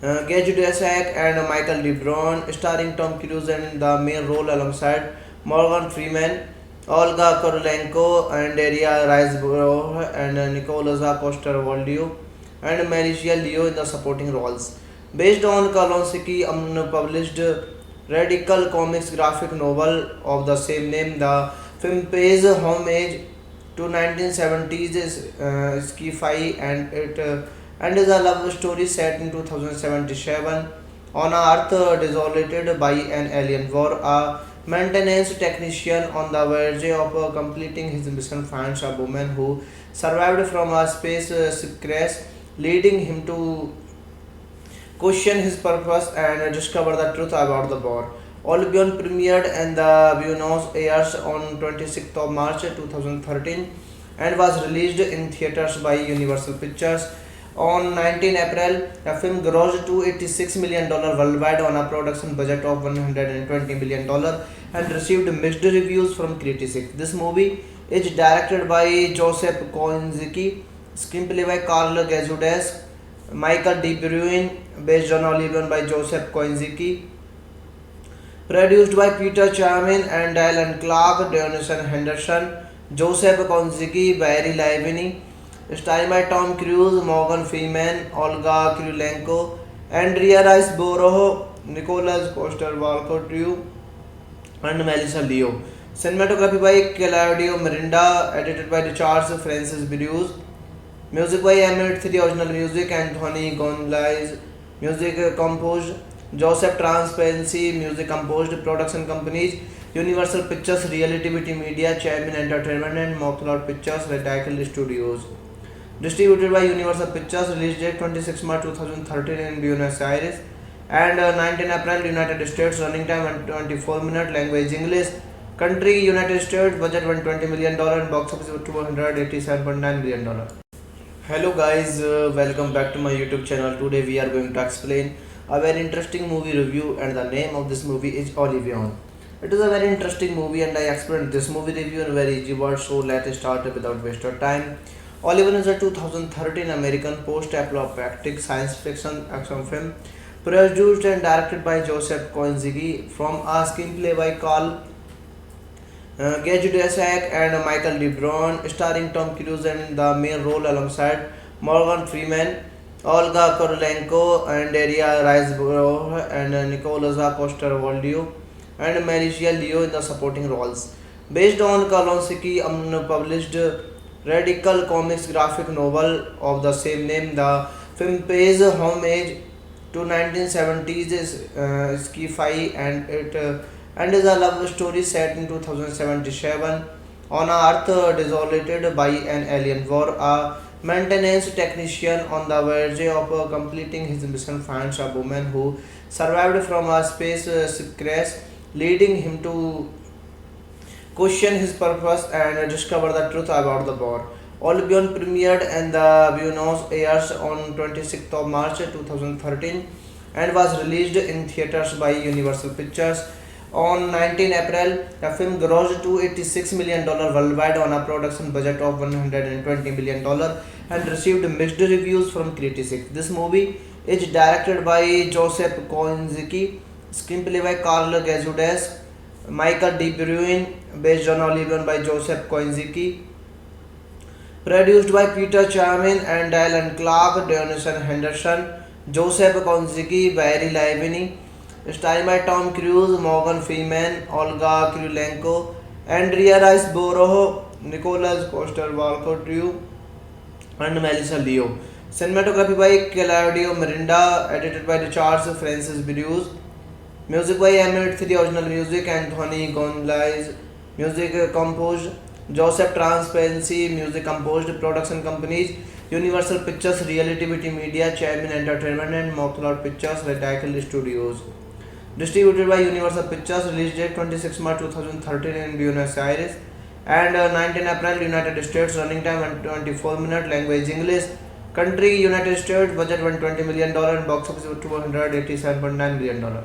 Gage Dussack and Michael De Bruyne, starring Tom Cruise in the main role alongside Morgan Freeman, Olga Kurylenko, and Daria Riseborough, and Nicolas Coster-Waldau, and Mauricio Leo in the supporting roles. Based on Kosinski's unpublished radical comics graphic novel of the same name, the film pays homage to 1970s sci-fi and is a love story set in 2077 on a Earth desolated by an alien war. A maintenance technician on the verge of completing his mission finds a woman who survived from a space crash, leading him to question his purpose and discover the truth about the war. Olivion premiered in the Buenos Aires on 26th of March 2013 and was released in theaters by Universal Pictures. On 19 April, the film grossed $286 million worldwide on a production budget of $120 million and received mixed reviews from critics. This movie is directed by Joseph Kosinski, screenplay by Carl Gage, Michael De Bruyne, based on Olivion by Joseph Kosinski, produced by Peter Chairman and Dylan Clark, Dionison Henderson, Joseph Kosinski, Barry Livini, starring by Tom Cruise, Morgan Freeman, Olga Kurylenko, Andrea Riseborough, Nicholas Coster-Waldau, and Melissa Leo. Cinematography by Claudio Mirinda, edited by Charles Francis Burius. Music by Emmett 3 original music, Anthony Gonzalez. Music composed Joseph Transparency. Music composed production companies Universal Pictures, Reality Media, Chairman Entertainment, and Mockloud Pictures, Reticle Studios. Distributed by Universal Pictures. Release date 26 March 2013 in Buenos Aires and 19 April United States. Running time 124 minutes. Language English. Country United States. Budget $120 million and box office $287.9 million. Hello guys, welcome back to my YouTube channel. Today we are going to explain a very interesting movie review, and the name of this movie is Olivion. It is a very interesting movie and I explained this movie review in very easy words, so let's start without waste of time. Olivion is a 2013 American post-apocalyptic science fiction action film produced and directed by Joseph Kosinski from a screenplay by Carl Gajudesek and Michael DeBron, starring Tom Cruise in the main role alongside Morgan Freeman, Olga Kurylenko, and Andrea Riseborough, and Nicholas Coster-Waldau, and Melissa Leo in the supporting roles. Based on Kosinski's unpublished Radical Comics graphic novel of the same name, the film pays homage to 1970s sci-fi and is a love story set in 2077 on a Earth desolated by an alien war. A maintenance technician on the verge of completing his mission finds a woman who survived from a space crash, leading him to question his purpose and discover the truth about the war. Olivion premiered in the Buenos Aires on 26th of March 2013 and was released in theaters by Universal Pictures. On 19 April, the film grossed $286 million worldwide on a production budget of $120 million and received mixed reviews from critics. This movie is directed by Joseph Kosinski, screenplay by Carl Gajudesek, Michael D. Bruin, based on Olivion by Joseph Kosinski, produced by Peter Chairman and Dylan Clark, Dionison Henderson, Joseph Kosinski, Barry Livini, starring by Tom Cruise, Morgan Freeman, Olga Kurylenko, Andrea Riseborough, Nicholas Coster-Waldau, and Melissa Leo. Cinematography by Claudio Mirinda, edited by Charles Francis Burius. Music by Emmett 3 original music, Anthony Gonzalez. Music composed Joseph Transparency. Music composed production companies Universal Pictures, Reality Media, Chairman Entertainment, and Mockloud Pictures, Reticle Studios. Distributed by Universal Pictures. Release date 26 March 2013 in Buenos Aires and 19 April United States. Running time 124 minutes. Language English. Country United States. Budget $120 million and box office $287.9 million.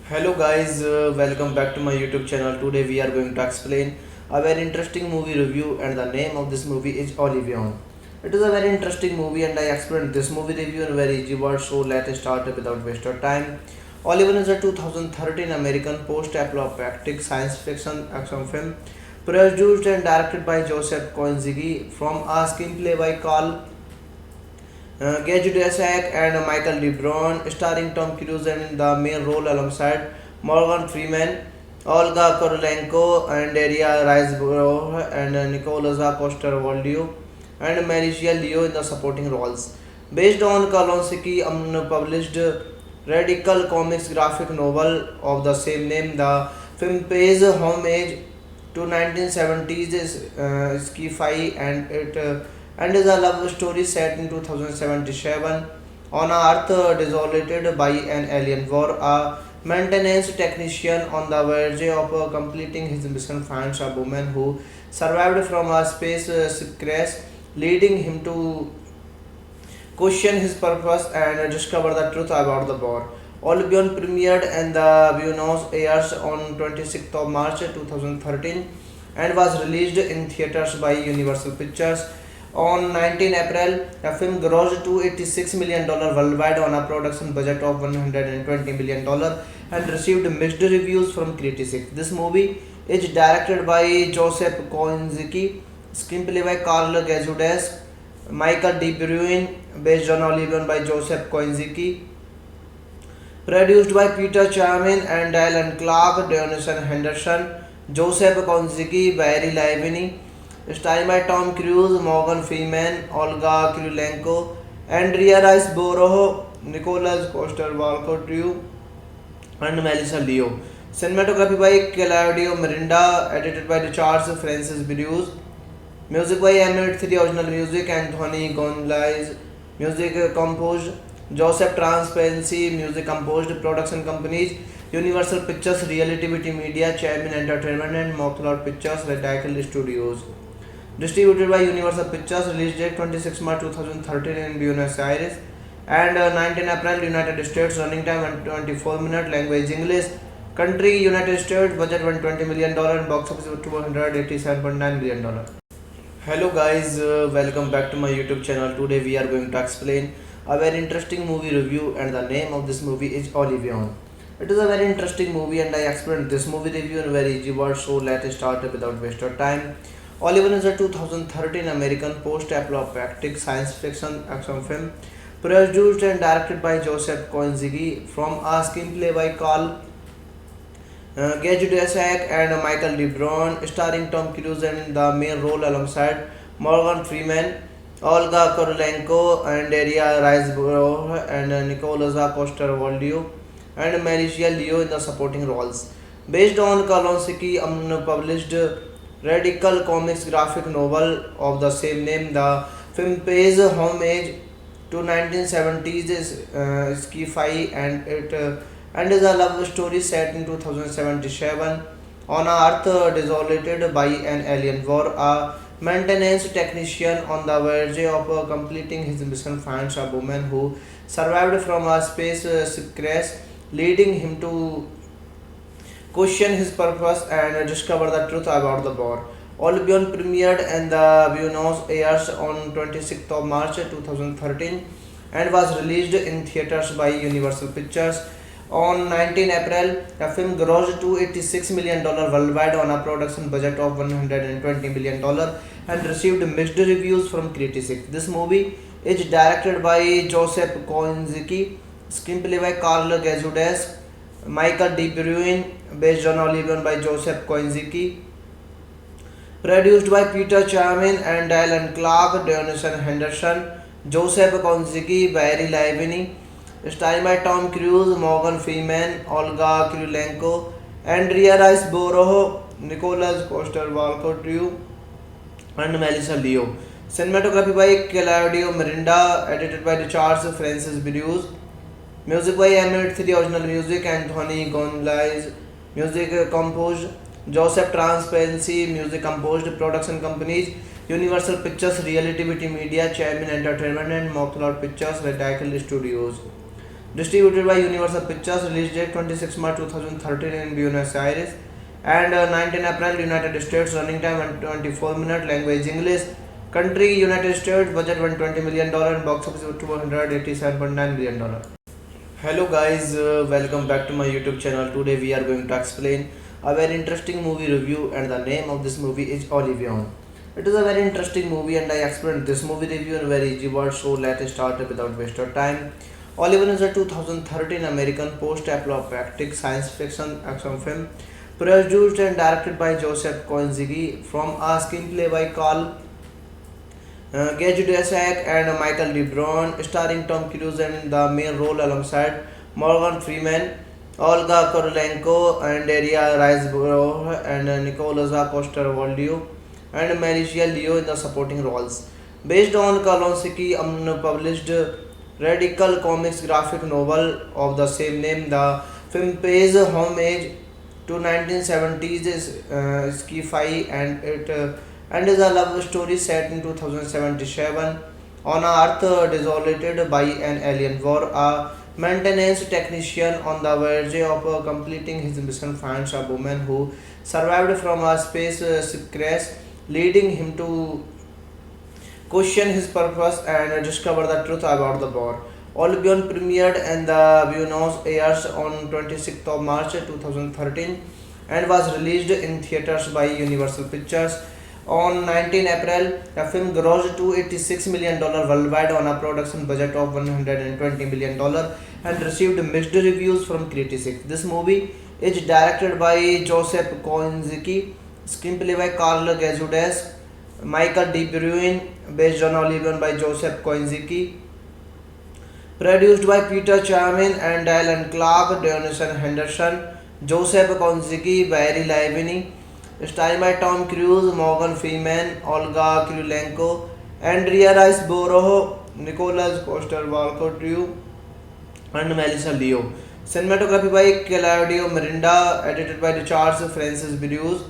Hello guys, welcome back to my YouTube channel. Today we are going to explain a very interesting movie review, and the name of this movie is Olivion. It is a very interesting movie and I explained this movie review in very easy words, so let's start without waste of time. Olivion is a 2013 American post-apocalyptic science fiction action film produced and directed by Joseph Kosinski from a screenplay by Carl Gajudesek and Michael DeBron, starring Tom Cruise in the main role alongside Morgan Freeman, Olga Kurylenko, and Andrea Riseborough, and Nicholas Coster-Waldau, and Melissa Leo in the supporting roles. Based on Kosinski's unpublished Radical Comics graphic novel of the same name, the film pays homage to 1970s sci-fi and is a love story set in 2077 on a Earth desolated by an alien war. A maintenance technician on the verge of completing his mission finds a woman who survived from a space crash, leading him to question his purpose and discover the truth about the war. Olivion premiered in the Buenos Aires on 26th of March 2013 and was released in theaters by Universal Pictures. On 19 April, the film grossed $286 million worldwide on a production budget of $120 million and received mixed reviews from critics. This movie is directed by Joseph Kosinski, screenplay by Carl Gajudesek, Michael De Bruyne, based on Oblivion by Joseph Kosinski, produced by Peter Charmin and Alan Clark, Dionison Henderson, Joseph Kosinski, Barry Livini, starring by Tom Cruise, Morgan Freeman, Olga Kurylenko, Andrea Riseborough, Nicholas Coster-Waldau, and Melissa Leo. Cinematography by Claudio Miranda, edited by Charles Francis Bruce. Music by M83 Original Music, Anthony Gonzalez. Music composed Joseph Transparency. Music composed production companies Universal Pictures, Reality TV Media, Chairman Entertainment, and Mockloud Pictures, Retacle Studios. Distributed by Universal Pictures. Release date 26 March 2013 in Buenos Aires and 19 April United States. Running time 124 minutes. Language English. Country United States. Budget $120 million and box office $287.9 million. Hello guys, welcome back to my YouTube channel. Today we are going to explain a very interesting movie review, and the name of this movie is Oblivion. It is a very interesting movie and I explained this movie review in very easy words, so let's start without waste of time. Oblivion is a 2013 American post-apocalyptic science fiction action film produced and directed by Joseph Kosinski from a screenplay by Carl Gajudesek and Michael De Bruyne, starring Tom Cruise in the main role alongside Morgan Freeman, Olga Kurylenko, and Daria Riseborough, and Nicholas Coster-Waldau, and Melissa Leo in the supporting roles. Based on Kosinski's unpublished Radical Comics graphic novel of the same name, the film pays homage to 1970s sci-fi and is a love story set in 2077 on Earth desolated by an alien war. A maintenance technician on the verge of completing his mission finds a woman who survived from a space crash, leading him to question his purpose and discover the truth about the war. Oblivion premiered in the Buenos Aires on 26th of March 2013 and was released in theaters by Universal Pictures. On 19 April, the film grossed $286 million worldwide on a production budget of $120 million and received mixed reviews from critics. This movie is directed by Joseph Kosinski, screenplay by Carl Gajudesek, Michael De Bruyne, based on Oblivion by Joseph Kosinski, produced by Peter Charmin and Alan Clark, Dionison Henderson, Joseph Kosinski, Barry Livini, starring by Tom Cruise, Morgan Freeman, Olga Kurylenko, Andrea Riseborough, Nicholas Coster-Waldau, and Melissa Leo. Cinematography by Claudio Miranda, edited by Charles Francis Bruce. Music by M83 Original Music, Anthony Gonzalez. Music composed Joseph Transparency. Music composed production companies Universal Pictures, Reality TV Media, Chairman Entertainment, and Mockloud Pictures, Retacle Studios. Distributed by Universal Pictures. Release date 26 March 2013 in Buenos Aires and 19 April United States. Running time 124 minutes. Language English. Country United States. Budget $120 million and box office $287.9 million. Hello guys, welcome back to my YouTube channel. Today we are going to explain a very interesting movie review, and the name of this movie is Oblivion. It is a very interesting movie and I explained this movie review in very easy words, so let's start without waste of time. Oblivion is a 2013 American post-apocalyptic science fiction action film produced and directed by Joseph Kosinski from a screenplay by Carl Gajudesek and Michael De Bruyne, starring Tom Cruise in the main role alongside Morgan Freeman, Olga Kurylenko, and Daria Riseborough, and Nicholas Coster-Waldau, and Melissa Leo in the supporting roles. Based on Kosinski's unpublished Radical Comics graphic novel of the same name, the film pays homage to 1970s sci-fi and is a love story set in 2077 on Earth desolated by an alien war. A maintenance technician on the verge of completing his mission finds a woman who survived from a space crash, leading him to question his purpose and discover the truth about the war. Oblivion premiered in the Buenos Aires on 26th of March 2013 and was released in theaters by Universal Pictures. On 19 April, the film grossed $286 million worldwide on a production budget of $120 million and received mixed reviews from critics. This movie is directed by Joseph Kosinski, screenplay by Carl Gazudes, Michael De Bruyne, based on Olivier by Joseph Kosinski, produced by Peter Chamin and Alan Clark, Dionison Henderson, Joseph Kosinski, Barry Livini, starring by Tom Cruise, Morgan Freeman, Olga Kurylenko, Andrea Riseborough, Nicholas Coster-Waldau, and Melissa Leo. Cinematography by Claudio Mirinda, edited by Charles Francis Bruce.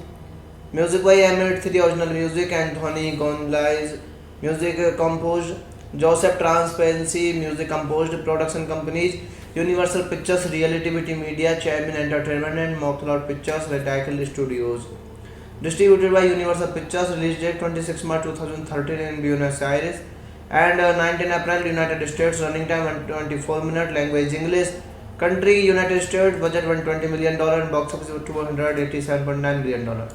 Music by M83 Original Music, Anthony Gonzalez. Music composed Joseph Transparency. Music composed production companies Universal Pictures, Reality TV Media, Chamin Entertainment, and Mocklord Pictures, Reticle Studios. Distributed by Universal Pictures. Release date 26 March 2013 in Buenos Aires and 19 April United States. Running time 124 minutes. Language English. Country United States. Budget $120 million and box office $287.9 million.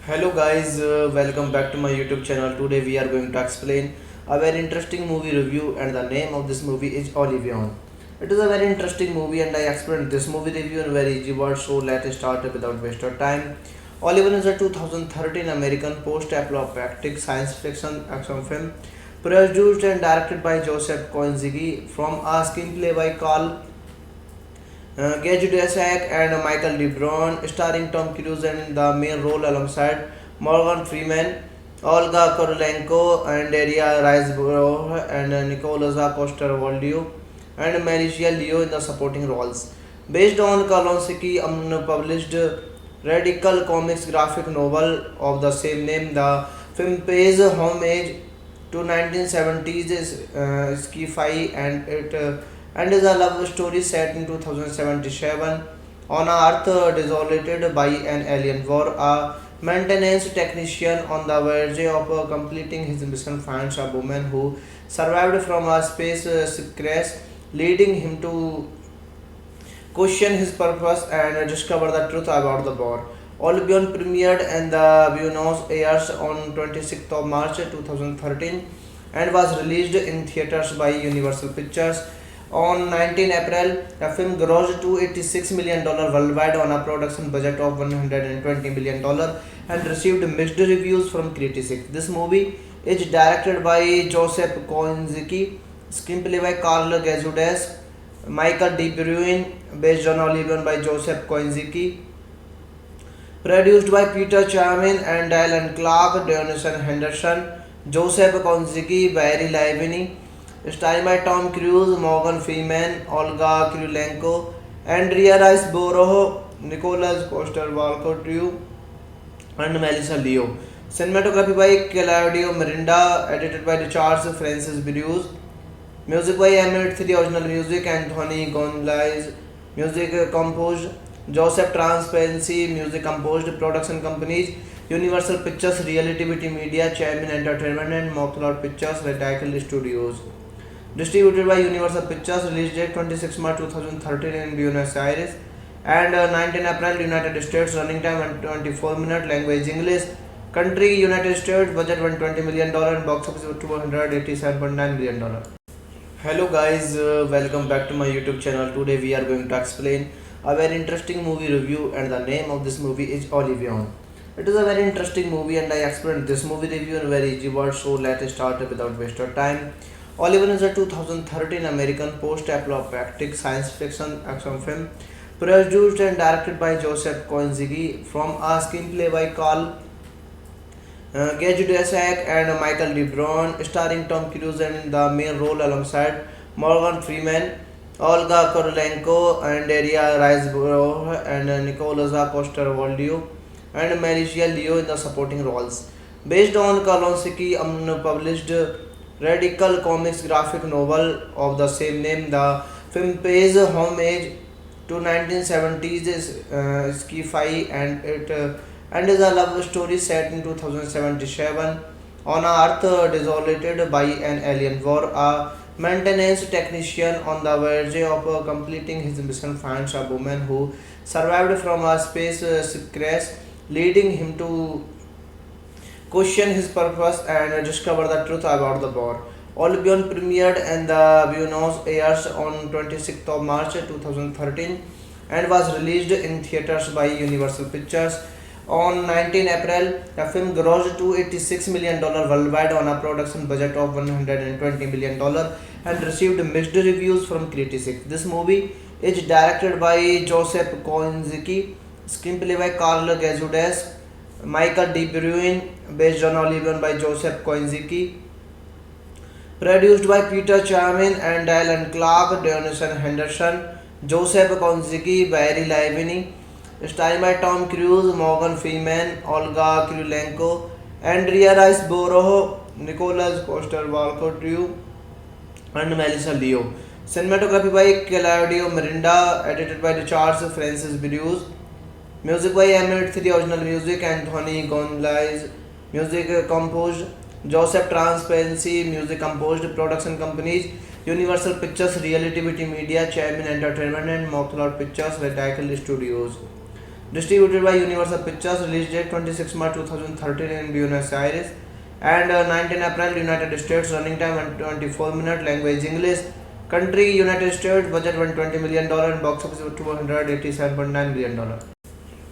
Hello guys, welcome back to my YouTube channel. Today we are going to explain a very interesting movie review, and the name of this movie is Olivion. It is a very interesting movie and I explained this movie review in very easy words, so let's start without waste of time. Olivion is a 2013 American post-apocalyptic science fiction action film produced and directed by Joseph Kosinski from a screenplay by Carl Gajudesek and Michael De Bruyne, starring Tom Cruise in the main role alongside Morgan Freeman, Olga Kurylenko, and Andrea Riseborough, and Nicholas Coster-Waldau, and Melissa Leo in the supporting roles. Based on Kosinski's unpublished Radical Comics graphic novel of the same name, the film pays homage to 1970s sci-fi and is a love story set in 2077 on an Earth desolated by an alien war. A maintenance technician on the verge of completing his mission finds a woman who survived from a space crash, leading him to question his purpose and discover the truth about the war. Olivion premiered in the Buenos Aires on 26th of March 2013 and was released in theaters by Universal Pictures. On 19 April, the film grossed $286 million worldwide on a production budget of $120 million and received mixed reviews from critics. This movie is directed by Joseph Kosinski, screenplay by Carl Gazudes, Michael De Bruyne, based on Olivier by Joseph Kosinski, produced by Peter Chamin and Alan Clark, Dionison Henderson, Joseph Kosinski, Barry Livini, starring by Tom Cruise, Morgan Freeman, Olga Kurylenko, Andrea Riseborough, Nicholas Coster-Waldau, and Melissa Leo. Cinematography by Claudio Mirinda, edited by Charles Francis Bruce. Music by M83 Original Music, Anthony Gonzalez. Music composed Joseph Transparency. Music composed production companies Universal Pictures, Reality TV Media, Chamin Entertainment, and Mocklord Pictures, Reticle Studios. Distributed by Universal Pictures. Release date 26 March 2013 in Buenos Aires and 19 April United States. Running time 124 minutes. Language English. Country United States. Budget $120 million and box office $287.9 million. Hello guys, welcome back to my YouTube channel. Today we are going to explain a very interesting movie review, and the name of this movie is Olivion. It is a very interesting movie and I explained this movie review in very easy words, so let's start without waste of time. Olivion is a 2013 American post-apocalyptic science fiction action film produced and directed by Joseph Kosinski from a screenplay by Carl Gajudesek and Michael De Bruyne, starring Tom Cruise in the main role alongside Morgan Freeman, Olga Kurylenko, and Andrea Riseborough, and Nicholas Coster-Waldau, and Melissa Leo in the supporting roles. Based on Kosinski's unpublished Radical Comics graphic novel of the same name, the film pays homage to 1970s sci-fi and is a love story set in 2077 on an Earth desolated by an alien war. A maintenance technician on the verge of completing his mission finds a woman who survived from a space crash, leading him to question his purpose, and discover the truth about the war. Olympion premiered and the Buenos Aires on 26th of March 2013 and was released in theaters by Universal Pictures. On 19 April, the film grossed $286 million worldwide on a production budget of $120 million and received mixed reviews from critics. This movie is directed by Joseph Kosinski, screenplay by Carl Gazudes, Michael De Bruyne, based on Oblivion by Joseph Kosinski, produced by Peter Chamin and Alan Clark, Donation Henderson, Joseph Kosinski, Barry Livini, starring by Tom Cruise, Morgan Freeman, Olga Kurylenko, Andrea Riseborough, Nicholas Coster-Waldau, and Melissa Leo. Cinematography by Claudio Miranda, edited by Charles Francis Bruce. Music by Emmett 3, original music Anthony Gonzalez. Music composed Joseph Transparency. Music composed production companies Universal Pictures, Reality Media, Chamin Entertainment, and Mothloud Pictures, Radical Studios. Distributed by Universal Pictures. Release date 26 March 2013 in Buenos Aires and 19 April United States. Running time 24 minutes. Language English. Country United States. Budget $120 million and box office $287.9 million.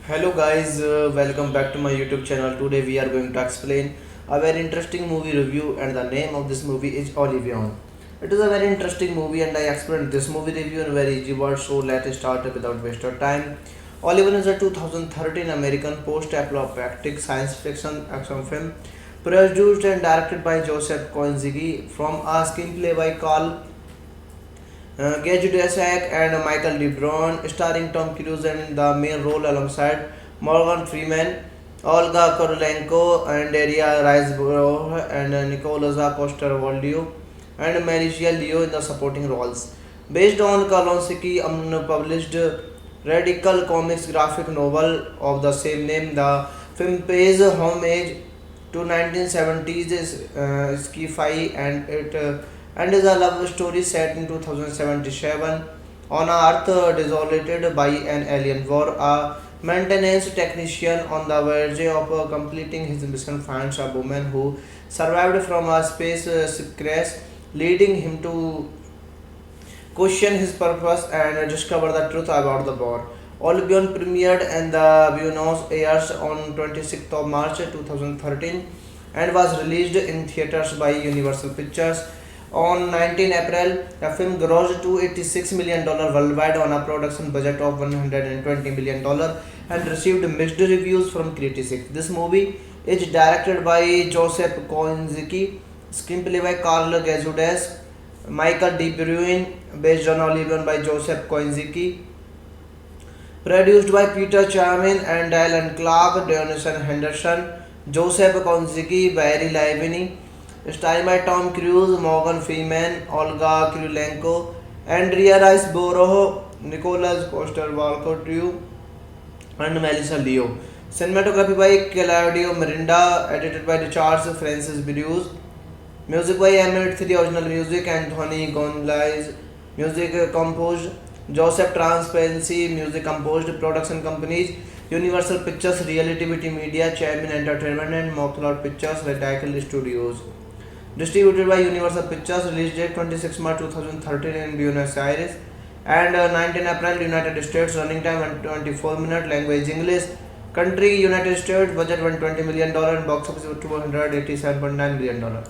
Hello guys, welcome back to my YouTube channel. Today we are going to explain a very interesting movie review, and the name of this movie is Oblivion. It is a very interesting movie and I explained this movie review in very easy words, so let's start without waste of time. Oblivion is a 2013 American post-apocalyptic science fiction action film produced and directed by Joseph Kosinski from a screenplay by Carl Gajudesek and Michael De Bruyne, starring Tom Cruise in the main role alongside Morgan Freeman, Olga Kurylenko, and Andrea Riseborough, and Nicholas Coster-Waldau, and Melissa Leo in the supporting roles. Based on Kosinski's unpublished Radical Comics graphic novel of the same name, the film pays homage to 1970s sci-fi and is a love story set in 2077 on a Earth desolated by an alien war. A maintenance technician on the verge of completing his mission finds a woman who survived from a space ship crash, leading him to question his purpose and discover the truth about the war. Oblivion premiered in the Buenos Aires on 26th of March 2013 and was released in theaters by Universal Pictures. On 19 April, the film grossed $286 million worldwide on a production budget of $120 million and received mixed reviews from critics. This movie is directed by Joseph Kosinski, screenplay by Carl Gazudes, Michael De Bruyne, based on Oblivion by Joseph Kosinski, produced by Peter Chamin and Alan Clark, Donation Henderson, Joseph Kosinski, Barry Livini, starring by Tom Cruise, Morgan Freeman, Olga Kurylenko, Andrea Riseborough, Nicholas Coster-Waldau, and Melissa Leo. Cinematography by Claudio Miranda, edited by Charles Francis Bruce. Music by Emmett 3, original music Anthony Gonzalez. Music composed Joseph Transparency. Music composed production companies Universal Pictures, Reality Media, Chamin Entertainment, and Mothloud Pictures, Radical Studios. Distributed by Universal Pictures. Release date 26 March 2013 in Buenos Aires and 19 April United States. Running time 24 minutes. Language English. Country United States. Budget $120 million and box office $287.9 million.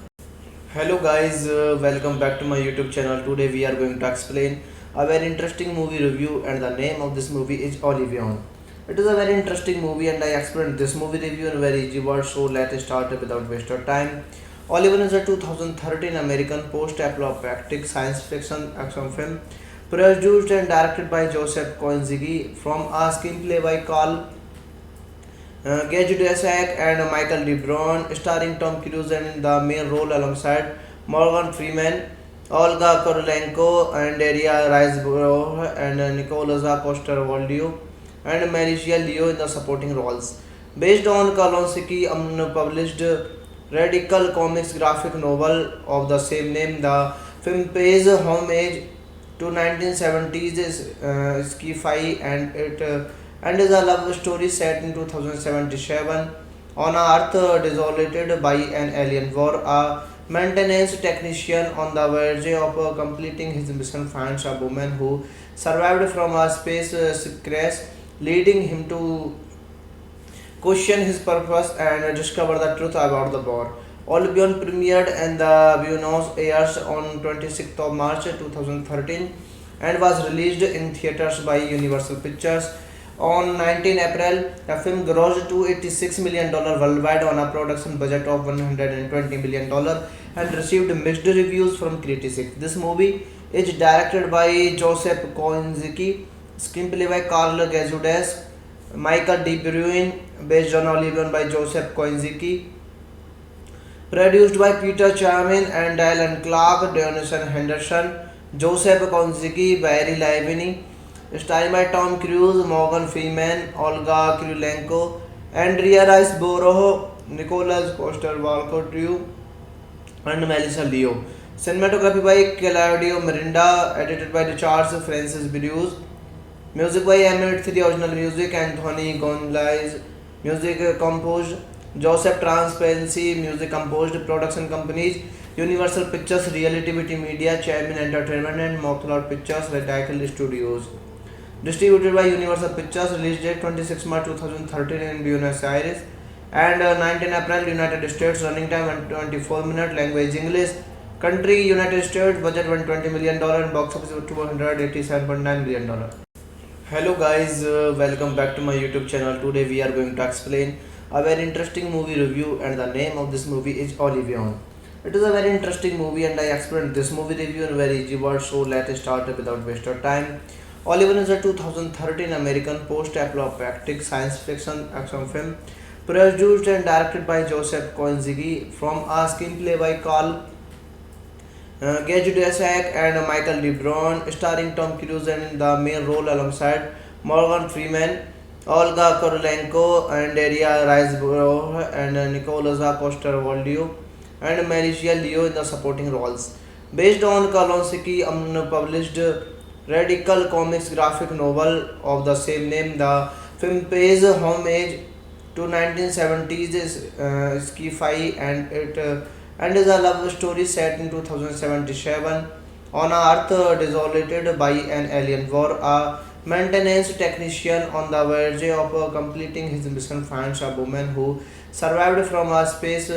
Hello guys, welcome back to my YouTube channel. Today we are going to explain a very interesting movie review, and the name of this movie is Oblivion. It is a very interesting movie and I explained this movie review in very easy words, so let's start without waste of time. Oblivion is a 2013 American post-apocalyptic science fiction action film produced and directed by Joseph Kosinski from a screenplay by Carl Gajudesek and Michael De Bruyne, starring Tom Cruise in the main role alongside Morgan Freeman, Olga Kurylenko, and Andrea Riseborough, and Nicholas Coster-Waldau, and Melissa Leo in the supporting roles. Based on Kosinski's unpublished Radical Comics graphic novel of the same name, the film pays homage to 1970s sci-fi and is a love story set in 2077 on Earth desolated by an alien war. A maintenance technician on the verge of completing his mission finds a woman who survived from a space crash, leading him to question his purpose and discover the truth about the war. All Beyond premiered in the Buenos Aires on 26th of March 2013 and was released in theaters by Universal Pictures. On 19 April, the film grossed $286 million worldwide on a production budget of $120 million and received mixed reviews from critics. This movie is directed by Joseph Kosinski, screenplay by Carl Gazudes, Michael De Bruyne, based on Olivion by Joseph Kosinski, produced by Peter Charmin and Dylan Clark, Dionison Henderson, Joseph Kosinski, Barry Livini, starring by Tom Cruise, Morgan Freeman, Olga Kurylenko, Andrea Riseborough, Nicholas Coster-Waldau, and Melissa Leo. Cinematography by Claudio Miranda, edited by Charles Francis Bruce. Music by M83 Original Music, Anthony Gonzalez. Music composed Joseph Transparency. Music composed production companies Universal Pictures, Reality Media, Chairman Entertainment, and Mockloud Pictures, Reticle Studios. Distributed by Universal Pictures. Release date 26 March 2013 in Buenos Aires and 19 April United States. Running time 124 minutes. Language English. Country United States. Budget $120 million and box office $287.9 million. Hello guys, welcome back to my YouTube channel. Today we are going to explain a very interesting movie review, and the name of this movie is Olivion. It is a very interesting movie and I explained this movie review in very easy words, so let's start without waste of time. Olivion is a 2013 American post-apocalyptic science fiction action film produced and directed by Joseph Kosinski from a screenplay by Carl Gajudesak and Michael De Bruyne, starring Tom Cruise in the main role alongside Morgan Freeman, Olga Kurylenko, and Andrea Riseborough, and Nicholas Coster-Waldau, and Melissa Leo in the supporting roles. Based on Kosinski's unpublished Radical Comics graphic novel of the same name, the film pays homage to 1970s sci-fi and is a love story set in 2077 on Earth desolated by an alien war. A maintenance technician on the verge of completing his mission finds a woman who survived from a space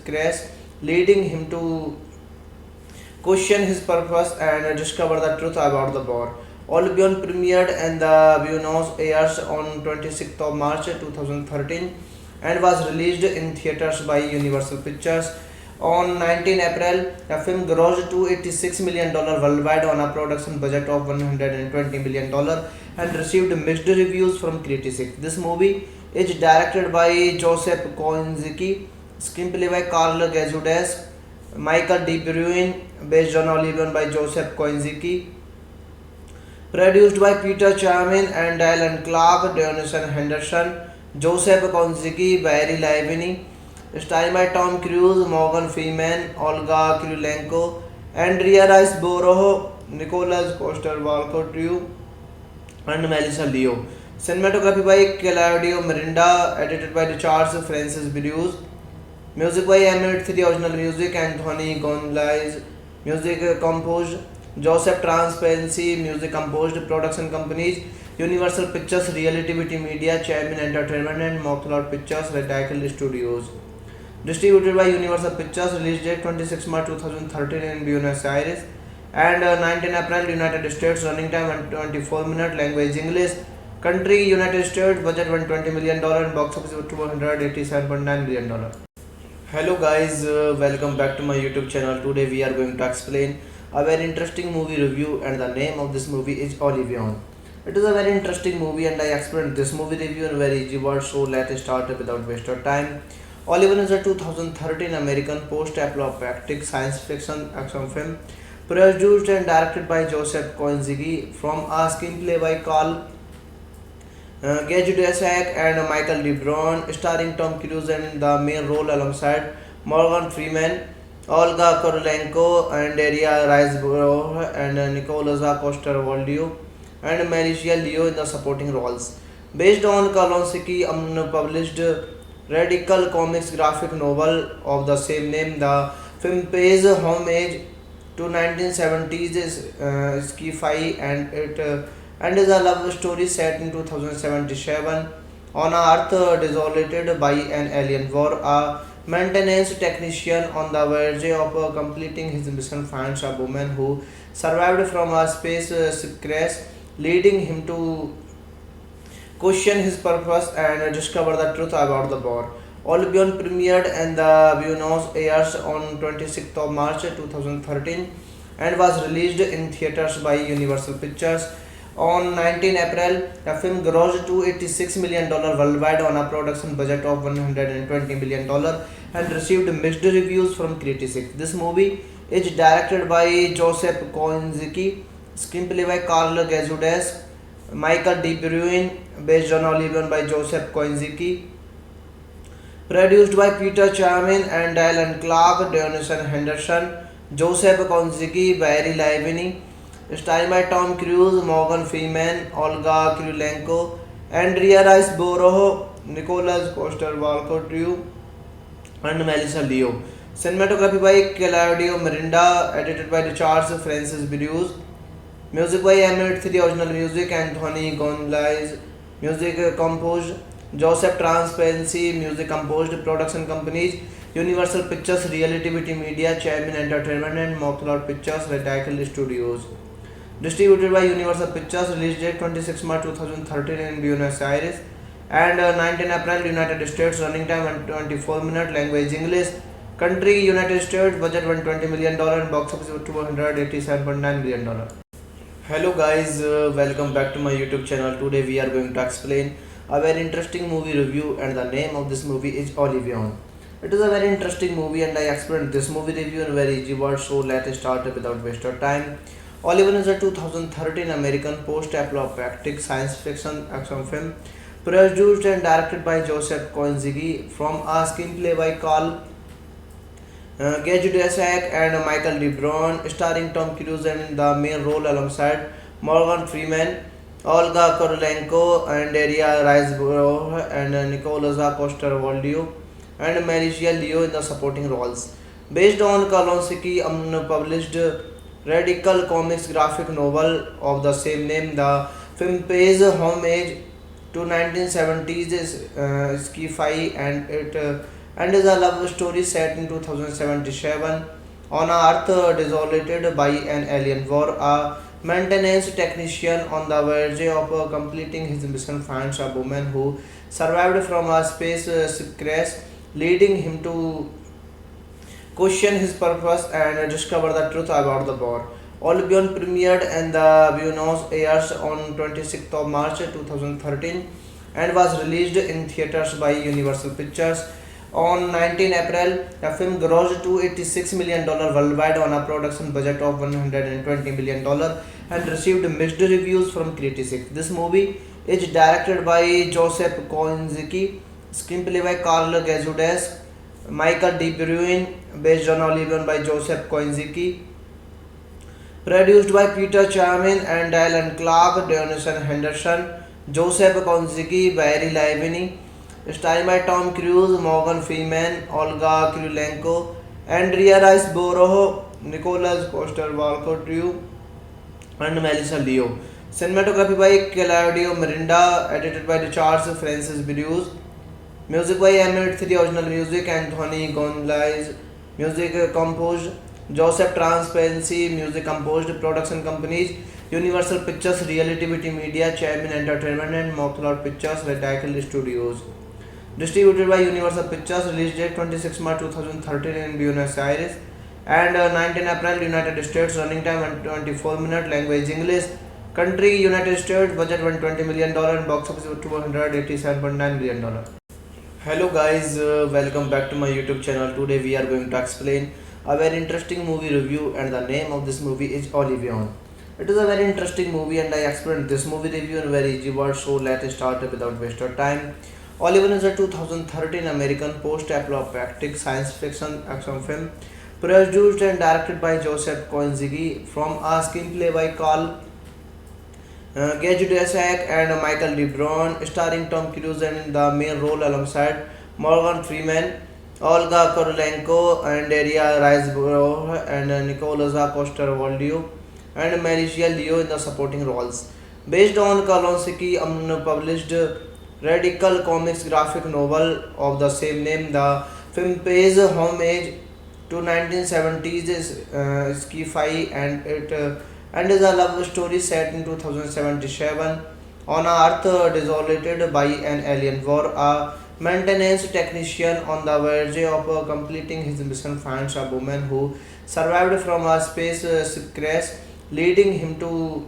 crash, leading him to question his purpose and discover the truth about the war. All Beyond premiered in the Buenos Aires on 26th of March 2013 and was released in theaters by Universal Pictures. On 19 April, the film grossed $286 million worldwide on a production budget of $120 million and received mixed reviews from critics. This movie is directed by Joseph Kosinski, screenplay by Carl Gazudes, Michael De Bruyne, based on Olivion by Joseph Kosinski, produced by Peter Charmin and Dylan Clark, Dionison Henderson, Joseph Kosinski, Barry Livini, starring by Tom Cruise, Morgan Freeman, Olga Kurylenko, Andrea Riseborough, Nicholas Coster-Waldau, and Melissa Leo. Cinematography by Claudio Miranda, edited by Charles Francis Bruce. Music by M83 Original Music, Anthony Gonzalez. Music composed Joseph Transparency. Music composed production companies Universal Pictures, Reality Media, Chairman Entertainment, and Mockloud Pictures, Reticle Studios. Distributed by Universal Pictures. Release date 26 March 2013 in Buenos Aires and 19 April United States. Running time 124 minutes. Language English. Country United States. Budget $120 million and box office $287.9 million. Hello guys, welcome back to my YouTube channel. Today we are going to explain a very interesting movie review, and the name of this movie is Olivion. It is a very interesting movie and I explained this movie review in very easy words, so let's start without waste of time. Olivion is a 2013 American post-apocalyptic science fiction action film produced and directed by Joseph Kosinski from a screenplay by Carl Gajudesak and Michael De Bruyne, starring Tom Cruise in the main role alongside Morgan Freeman, Olga Kurylenko, and Andrea Riseborough, and Nicholas Coster-Waldau, and Melissa Leo in the supporting roles. Based on Kosinski's unpublished radical comics graphic novel of the same name. The film pays homage to 1970s sci-fi and is a love story set in 2077 on a Earth desolated by an alien war. A maintenance technician on the verge of completing his mission finds a woman who survived from a space crash, leading him to question his purpose and discover the truth about the war. Olympion premiered in the Buenos Aires on 26th of March 2013 and was released in theaters by Universal Pictures. On 19 April, the film grossed $286 million worldwide on a production budget of $120 million and received mixed reviews from critics. This movie is directed by Joseph Kosinski, screenplay by Carl Gazudes, Michael De Bruyne, based on Olivion by Joseph Kosinski, produced by Peter Charmin and Dylan Clark, Dionison Henderson, Joseph Kosinski, Barry Livini, starring by Tom Cruise, Morgan Freeman, Olga Kurylenko, Andrea Riseborough, Nicholas Coster-Waldau, and Melissa Leo. Cinematography by Claudio Miranda, edited by Charles Francis Bruce. Music by Emmett 3 original music, Anthony Gonzalez. Music composed Joseph Transparency. Music composed production companies Universal Pictures, Reality TV Media, Chairman Entertainment, and Mocklord Pictures, Reticle Studios. Distributed by Universal Pictures. Release date 26 March 2013 in Buenos Aires and 19 April United States. Running time 124 minutes. Language English. Country United States. Budget $120 million and box office $287.9 million. Hello guys, welcome back to my YouTube channel. Today we are going to explain a very interesting movie review, and the name of this movie is Olivion. It is a very interesting movie and I explained this movie review in very easy words, so let's start without waste of time. Olivion is a 2013 American post-apocalyptic science fiction action film produced and directed by Joseph Kosinski from a screenplay by Carl Gajudesek and Michael De Bruyne, starring Tom Cruise in the main role alongside Morgan Freeman, Olga Kurylenko, and Daria Riseborough, and Nicholas Coster-Waldau, and Melissa Leo in the supporting roles. Based on Kosinski's unpublished radical comics graphic novel of the same name, the film pays homage to 1970s sci-fi and is a love story set in 2077 on a Earth desolated by an alien war. A maintenance technician on the verge of completing his mission finds a woman who survived from a space crash, leading him to question his purpose and discover the truth about the war. Olympion premiered in the Buenos Aires on 26th of March 2013 and was released in theaters by Universal Pictures. On 19 April, the film grossed $286 million worldwide on a production budget of $120 million and received mixed reviews from critics. This movie is directed by Joseph Kosinski, screenplay by Carl Gazudes, Michael De Bruyne, based on Olivion by Joseph Kosinski, produced by Peter Charmin and Dylan Clark, Dionison Henderson, Joseph Kosinski, Barry Livini, starring by Tom Cruise, Morgan Freeman, Olga Kurylenko, Andrea Riseborough, Nicholas Coster-Waldau, and Melissa Leo. Cinematography by Claudio Miranda, edited by Charles Francis Bruce. Music by Emmett 3 original music, Anthony Gonzalez. Music composed Joseph Transparency. Music composed production companies Universal Pictures, Reality TV Media, Chairman Entertainment, and Mocklord Pictures, Reticle Studios. Distributed by Universal Pictures. Release date 26 March 2013 in Buenos Aires and 19 April United States. Running time 124 minutes. Language English. Country United States. Budget $120 million and box office $287.9 million. Hello guys, welcome back to my YouTube channel. Today we are going to explain a very interesting movie review, and the name of this movie is Olivion. It is a very interesting movie and I explained this movie review in very easy words, so let's start without waste of time. Olivion is a 2013 American post-apocalyptic science fiction action film produced and directed by Joseph Kosinski from a screenplay by Carl Gajudesek and Michael De Bruyne, starring Tom Cruise in the main role alongside Morgan Freeman, Olga Kurylenko, and Daria Riseborough, and Nicholas Coster-Waldau, and Melissa Leo in the supporting roles. Based on Kalonsky unpublished radical comics graphic novel of the same name, the film pays homage to 1970s sci-fi and is a love story set in 2077 on Earth desolated by an alien war. A maintenance technician on the verge of completing his mission finds a woman who survived from a space crash, leading him to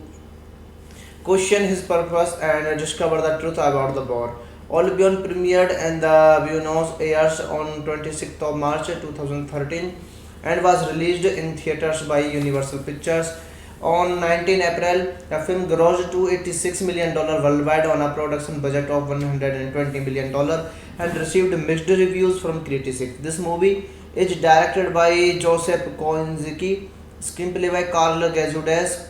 question his purpose and discover the truth about the war. Olympion premiered and the Buenos Aires on 26th of March 2013 and was released in theaters by Universal Pictures. On 19 April, the film grossed $286 million worldwide on a production budget of $120 million and received mixed reviews from critics. This movie is directed by Joseph Kosinski, screenplay by Carl Gazudes,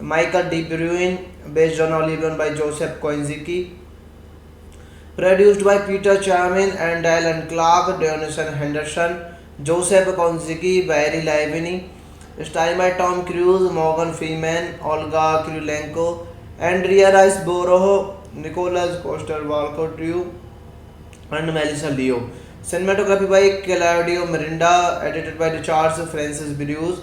Michael De Bruyne, based on Oblivion by Joseph Kosinski, produced by Peter Chamin and Dylan Clark, Dionison Henderson, Joseph Kosinski, Barry Livini, starring by Tom Cruise, Morgan Freeman, Olga Kurylenko, Andrea Riseborough, Nicholas Coster-Waldau, and Melissa Leo. Cinematography by Claudio Mirinda, edited by Richard Francis Bruce.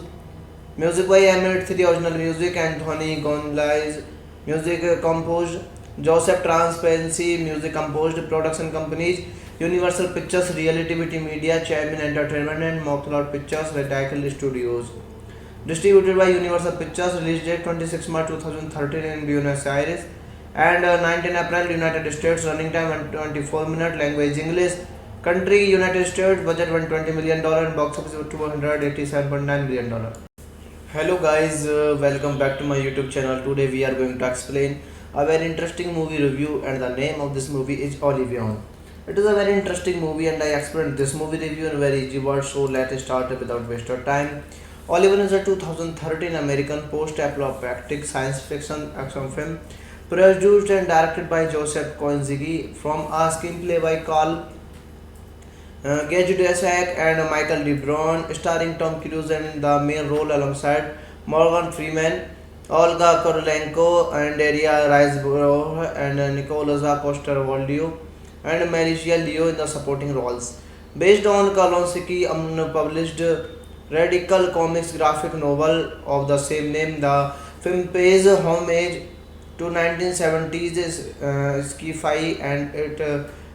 Music by Emmett Three, original music Anthony Gonzalez, music composed Joseph Transparency, music composed production companies Universal Pictures, Reality Media, Chamin Entertainment and Mocklot Pictures, Radical Studios. Distributed by Universal Pictures, release date 26 March 2013 in Buenos Aires and 19 April United States, running time 124 minutes, language English, country United States, budget $120 million and box office $287.9 million. Hello guys, welcome back to my YouTube channel. Today we are going to explain a very interesting movie review and the name of this movie is Oblivion. It is a very interesting movie and I explained this movie review in very easy words, so let's start without waste of time. Oblivion is a 2013 American post-apocalyptic science fiction action film produced and directed by Joseph Kosinski from a screenplay by Carl Gage Dusac and Michael De Bruyne, starring Tom Cruise in the main role alongside Morgan Freeman, Olga Kurylenko, and Daria Riseborough, and Nicholas Coster-Waldau, and Melissa Leo in the supporting roles. Based on Kalonsky unpublished radical comics graphic novel of the same name, the film pays homage to 1970s sci-fi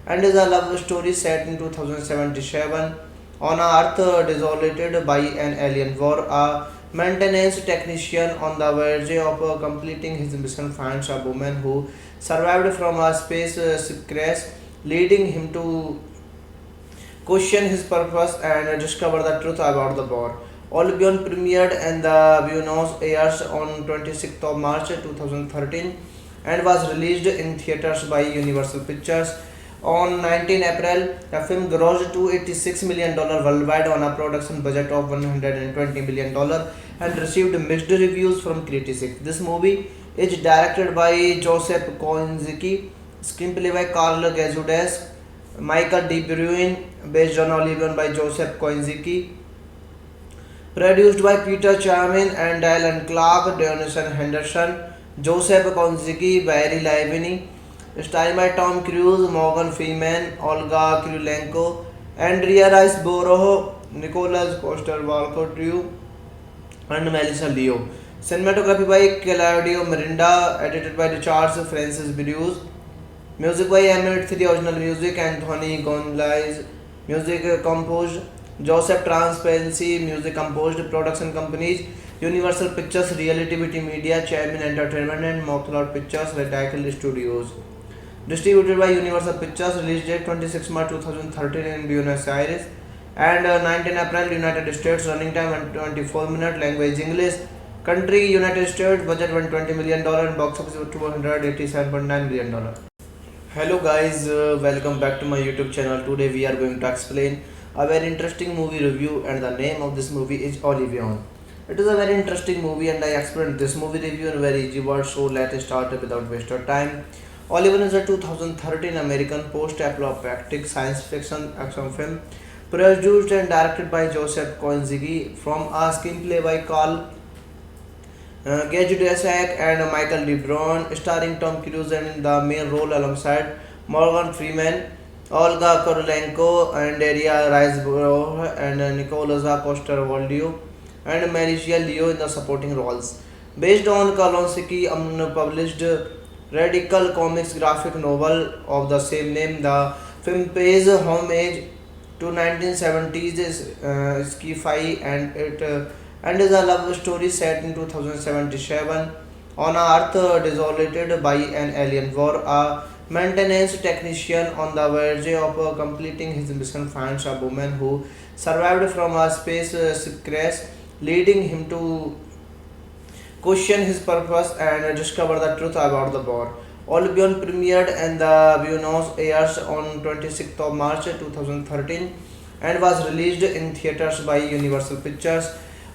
and is a love story set in 2077 on Earth desolated by an alien war. A maintenance technician on the verge of completing his mission finds a woman who survived from a space crash, leading him to question his purpose and discover the truth about the war. Oblivion premiered in the Buenos Aires on 26th of March 2013 and was released in theaters by Universal Pictures. On 19 April, the film grossed $286 million worldwide on a production budget of $120 million and received mixed reviews from critics. This movie is directed by Joseph Kosinski, screenplay by Carl Gazudes, Michael De Bruyne, based on Oblivion by Joseph Kosinski, produced by Peter Chamin and Dylan Clark, Dionison Henderson, Joseph Kosinski, Barry Livini, starring by Tom Cruise, Morgan Freeman, Olga Kurylenko, Andrea Riseborough, Nicholas Coster-Waldau, and Melissa Leo. Cinematography by Claudio Mirinda, edited by Richard Francis Bruce. Music by Emmett Three, original music Anthony Gonzalez, music composed Joseph Transparency, music composed production companies Universal Pictures, Reality Media, Chamin Entertainment and Mocklot Pictures, Radical Studios. Distributed by Universal Pictures, release date 26 March 2013 in Buenos Aires and 19 April United States, running time 124 minutes, language English, country United States, budget $120 million and box office $287.9 million. Hello guys, welcome back to my YouTube channel. Today we are going to explain a very interesting movie review and the name of this movie is Oblivion. It is a very interesting movie and I explained this movie review in very easy words, so let's start without waste of time. Oliver is a 2013 American post-apocalyptic science fiction action film produced and directed by Joseph Kosinski from a screenplay by Carl Gajudesek and Michael DeBron, starring Tom Cruise in the main role alongside Morgan Freeman, Olga Kurylenko, and Daria Riseborough, and Nicholas Coster-Waldau, and Mauricio Leo in the supporting roles. Based on Kalinowski unpublished Radical Comics graphic novel of the same name, the film pays homage to 1970s sci-fi and is a love story set in 2077 on a Earth desolated by an alien war. A maintenance technician on the verge of completing his mission finds a woman who survived from a space crash, leading him to question his purpose and discover the truth about the war. All Beyond premiered in the Buenos Aires on 26th of March 2013 and was released in theaters by Universal Pictures.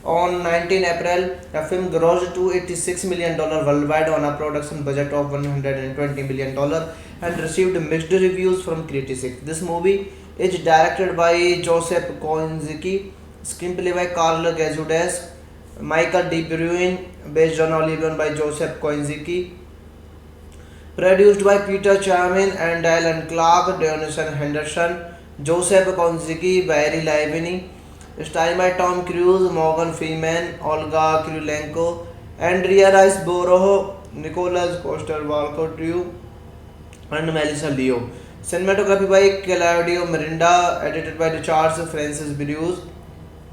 On 19 April, the film grossed $286 million worldwide on a production budget of $120 million and received mixed reviews from critics. This movie is directed by Joseph Kosinski, screenplay by Carl Gajudesek, Michael D. Bruin, based on Olivier by Joseph Kosinski, produced by Peter Charmin and Dylan Clark, Dionison Henderson, Joseph Kosinski, Barry Liveni, starring by Tom Cruise, Morgan Freeman, Olga Kurylenko, Andrea Riseborough, Nicholas Coster-Waldau, and Melissa Leo. Cinematography by Claudio Miranda, edited by Charles Francis Bruce.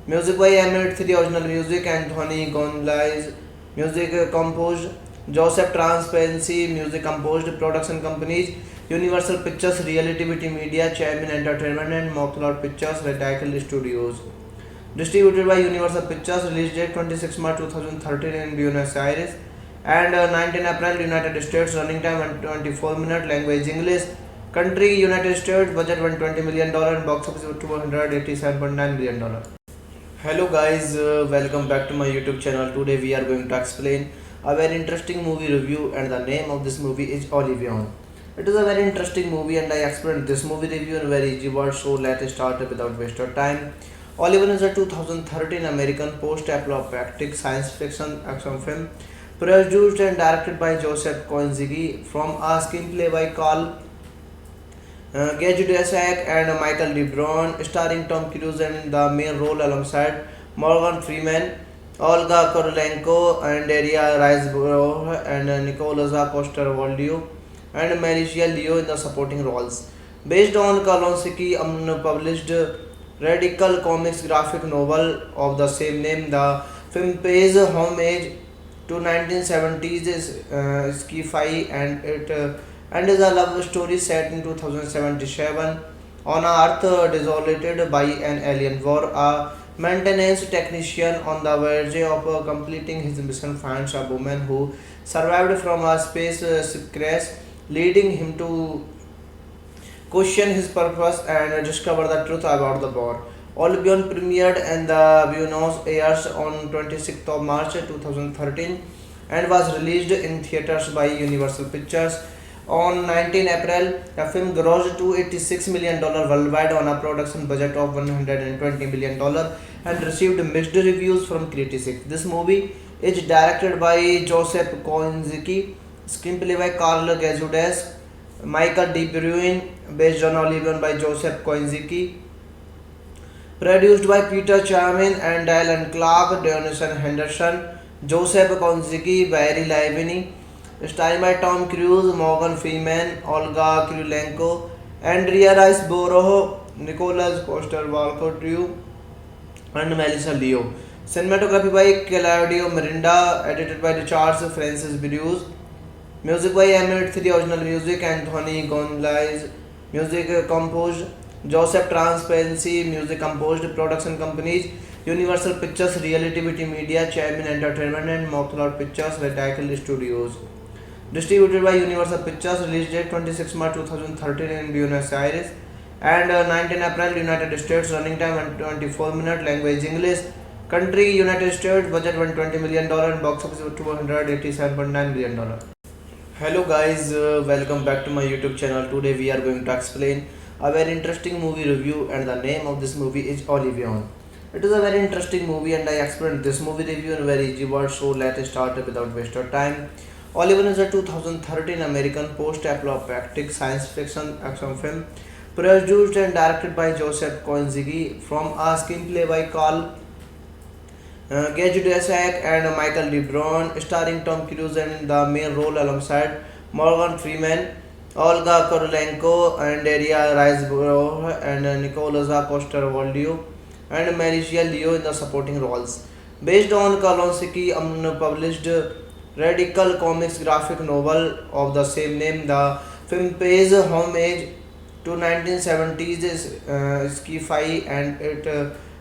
Music by Emmett 3, original music Anthony Gonzalez, music composed Joseph Transparency, music composed. Production companies Universal Pictures, Relativity Media, Chairman Entertainment, and Mockloud Pictures, Radical Studios. Distributed by Universal Pictures. Release date 26 March 2013 in Buenos Aires and 19 April United States. Running time 124 minutes. Language English. Country United States. Budget $120 million and box office $287.9 million. Hello guys, welcome back to my YouTube channel. Today we are going to explain a very interesting movie review, and the name of this movie is Olivion. It is a very interesting movie and I explained this movie review in very easy words, so let's start without waste of time. Oliver is a 2013 American post-apocalyptic science fiction action film produced and directed by Joseph Kosinski from a screenplay by Carl Gajudesek and Michael DeBron, starring Tom Cruise in the main role alongside Morgan Freeman, Olga Kurylenko, and Daria Riseborough, and Nicholas Coster-Waldau, and Mauricio Leo in the supporting roles. Based on Kalinowski unpublished Radical Comics graphic novel of the same name, the film pays homage to 1970s sci-fi and is a love story set in 2077 on a Earth desolated by an alien war. A maintenance technician on the verge of completing his mission finds a woman who survived from a space crash, leading him to question his purpose and discover the truth about the war. All Beyond premiered in the Buenos Aires on 26th of March 2013 and was released in theaters by Universal Pictures. On 19 April, the film grossed $286 million worldwide on a production budget of $120 million and received mixed reviews from critics. This movie is directed by Joseph Kosinski, screenplay by Carl Gajudesek, Michael D. Bruin, based on Olivier by Joseph Kosinski, produced by Peter Charmin and Dylan Clark, Dionison Henderson, Joseph Kosinski, Barry Liveni, starring by Tom Cruise, Morgan Freeman, Olga Kurylenko, Andrea Riseborough, Nicholas Coster-Waldau, and Melissa Leo. Cinematography by Claudio Miranda, edited by Charles Francis Bruce. Music by Emmett 3, original music Anthony Gonzalez, music composed Joseph Transparency, music composed. Production companies Universal Pictures, Relativity Media, Chairman Entertainment, and Mockloud Pictures, Radical Studios. Distributed by Universal Pictures. Release date 26 March 2013 in Buenos Aires and 19 April United States. Running time 124 minutes. Language English. Country United States. Budget $120 million and box office $287.9 million. Hello guys, welcome back to my YouTube channel. Today we are going to explain a very interesting movie review, and the name of this movie is Olivion. It is a very interesting movie and I explained this movie review in very easy words, so let's start without waste of time. Olivion is a 2013 American post-apocalyptic science fiction action film produced and directed by Joseph Kosinski from a screenplay by Carl Gage Dussack and Michael DeBron, starring Tom Cruise in the main role alongside Morgan Freeman, Olga Kurylenko, and Daria Riseborough, and Nicholas Coster-Waldau, and Marcia Leo in the supporting roles. Based on Kalonsky unpublished Radical Comics graphic novel of the same name, the film pays homage to 1970s sci-fi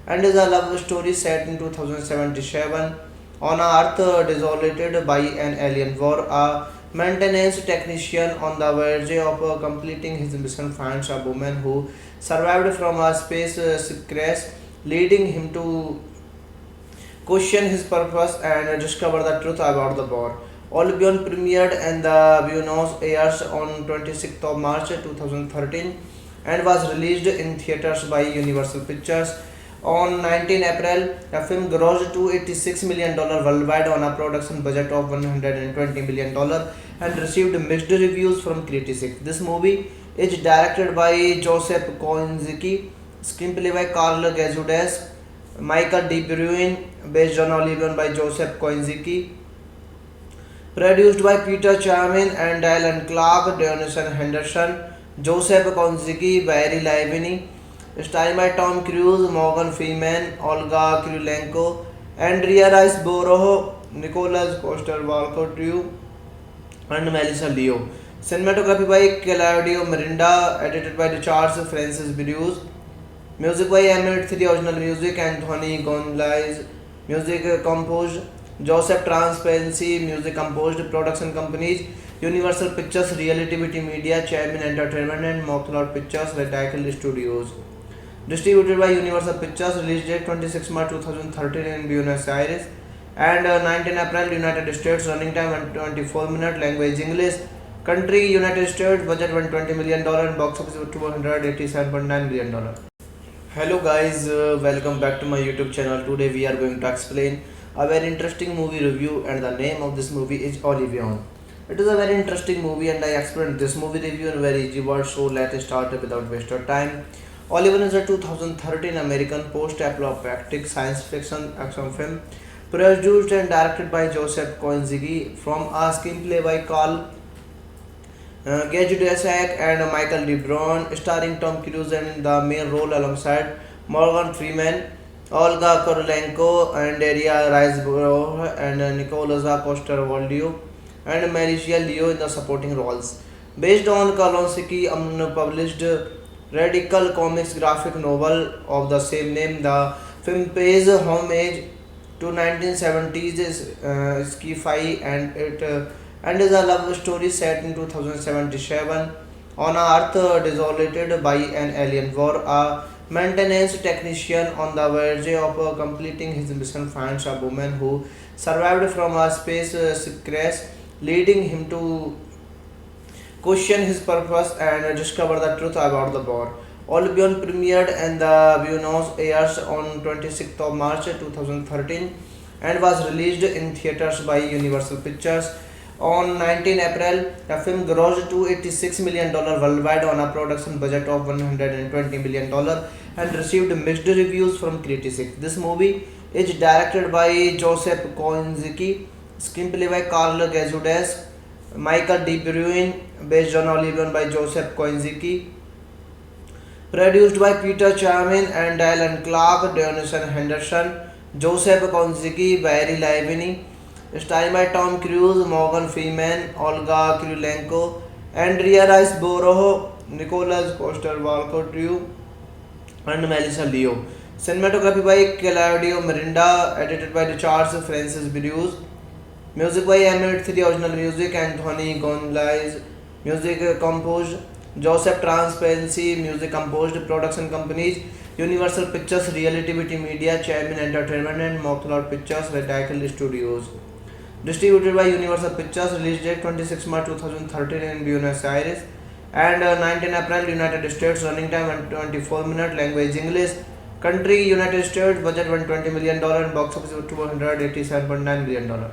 and is a love story set in 2077 on a Earth desolated by an alien war. A maintenance technician on the verge of completing his mission finds a woman who survived from a space crash, leading him to question his purpose and discover the truth about the war. Albion premiered in the Buenos Aires on 26th of March 2013 and was released in theaters by Universal Pictures. On 19 April, the film grossed $286 million worldwide on a production budget of $120 million and received mixed reviews from critics. This movie is directed by Joseph Kosinski, screenplay by Carl Gazudes, Michael De Bruyne, based on Olivion by Joseph Kosinski, produced by Peter Charmin and Dylan Clark, Dionison Henderson, Joseph Kosinski, Barry Livini, starring by Tom Cruise, Morgan Freeman, Olga Kurylenko, Andrea Riseborough, Nicholas Coster-Waldau, and Melissa Leo. Cinematography by Claudio Miranda, edited by Richard Francis Bruce. Music by Emmett 3, original music, Anthony Gonzalez. Music composed Joseph Transparency. Music composed production companies Universal Pictures, Reality TV Media, Chairman Entertainment, and Mockloud Pictures, Reticle Studios. Distributed by Universal Pictures. Release date 26 March 2013 in Buenos Aires and 19 April United States. Running time 124 minutes. Language English. Country United States. Budget $120 million and box office $287.9 million. Hello guys, welcome back to my YouTube channel. Today we are going to explain a very interesting movie review, and the name of this movie is Olivion. It is a very interesting movie and I explained this movie review in very easy words, so let's start without waste of time. Olivion is a 2013 American post-apocalyptic science fiction action film produced and directed by Joseph Kosinski from a screenplay by Carl Gage Dussack and Michael DeBron, starring Tom Cruise in the main role alongside Morgan Freeman, Olga Kurylenko, and Daria Riseborough, and Nicholas Coster-Waldau, and Marcia Leo in the supporting roles. Based on Kalonsky unpublished Radical Comics graphic novel of the same name, the film pays homage to 1970s sci-fi and is a love story set in 2077 on a Earth desolated by an alien war. A maintenance technician on the verge of completing his mission finds a woman who survived from a space crash, leading him to question his purpose and discover the truth about the war. Albion premiered in the Buenos Aires on 26th of March 2013 and was released in theaters by Universal Pictures. On 19 April, the film grossed $286 million worldwide on a production budget of $120 million and received mixed reviews from critics. This movie is directed by Joseph Kosinski, screenplay by Carl Gazudes, Michael De Bruyne, based on Olivion by Joseph Kosinski, produced by Peter Charmin and Dylan Clark, Dionison Henderson, Joseph Kosinski, Barry Livini, starring by Tom Cruise, Morgan Freeman, Olga Kurylenko, Andrea Riseborough, Nicholas Coster-Waldau, and Melissa Leo. Cinematography by Claudio Miranda, edited by Richard Francis Bruce. Music by Emmett 3, original music, Anthony Gonzalez. Music composed Joseph Transparency. Music composed production companies Universal Pictures, Reality TV Media, Chairman Entertainment, and Mockloud Pictures, Reticle Studios. Distributed by Universal Pictures. Release date 26 March 2013 in Buenos Aires and 19 April United States. Running time 24 minutes. Language English. Country United States. Budget $120 million and box office $287.9 million.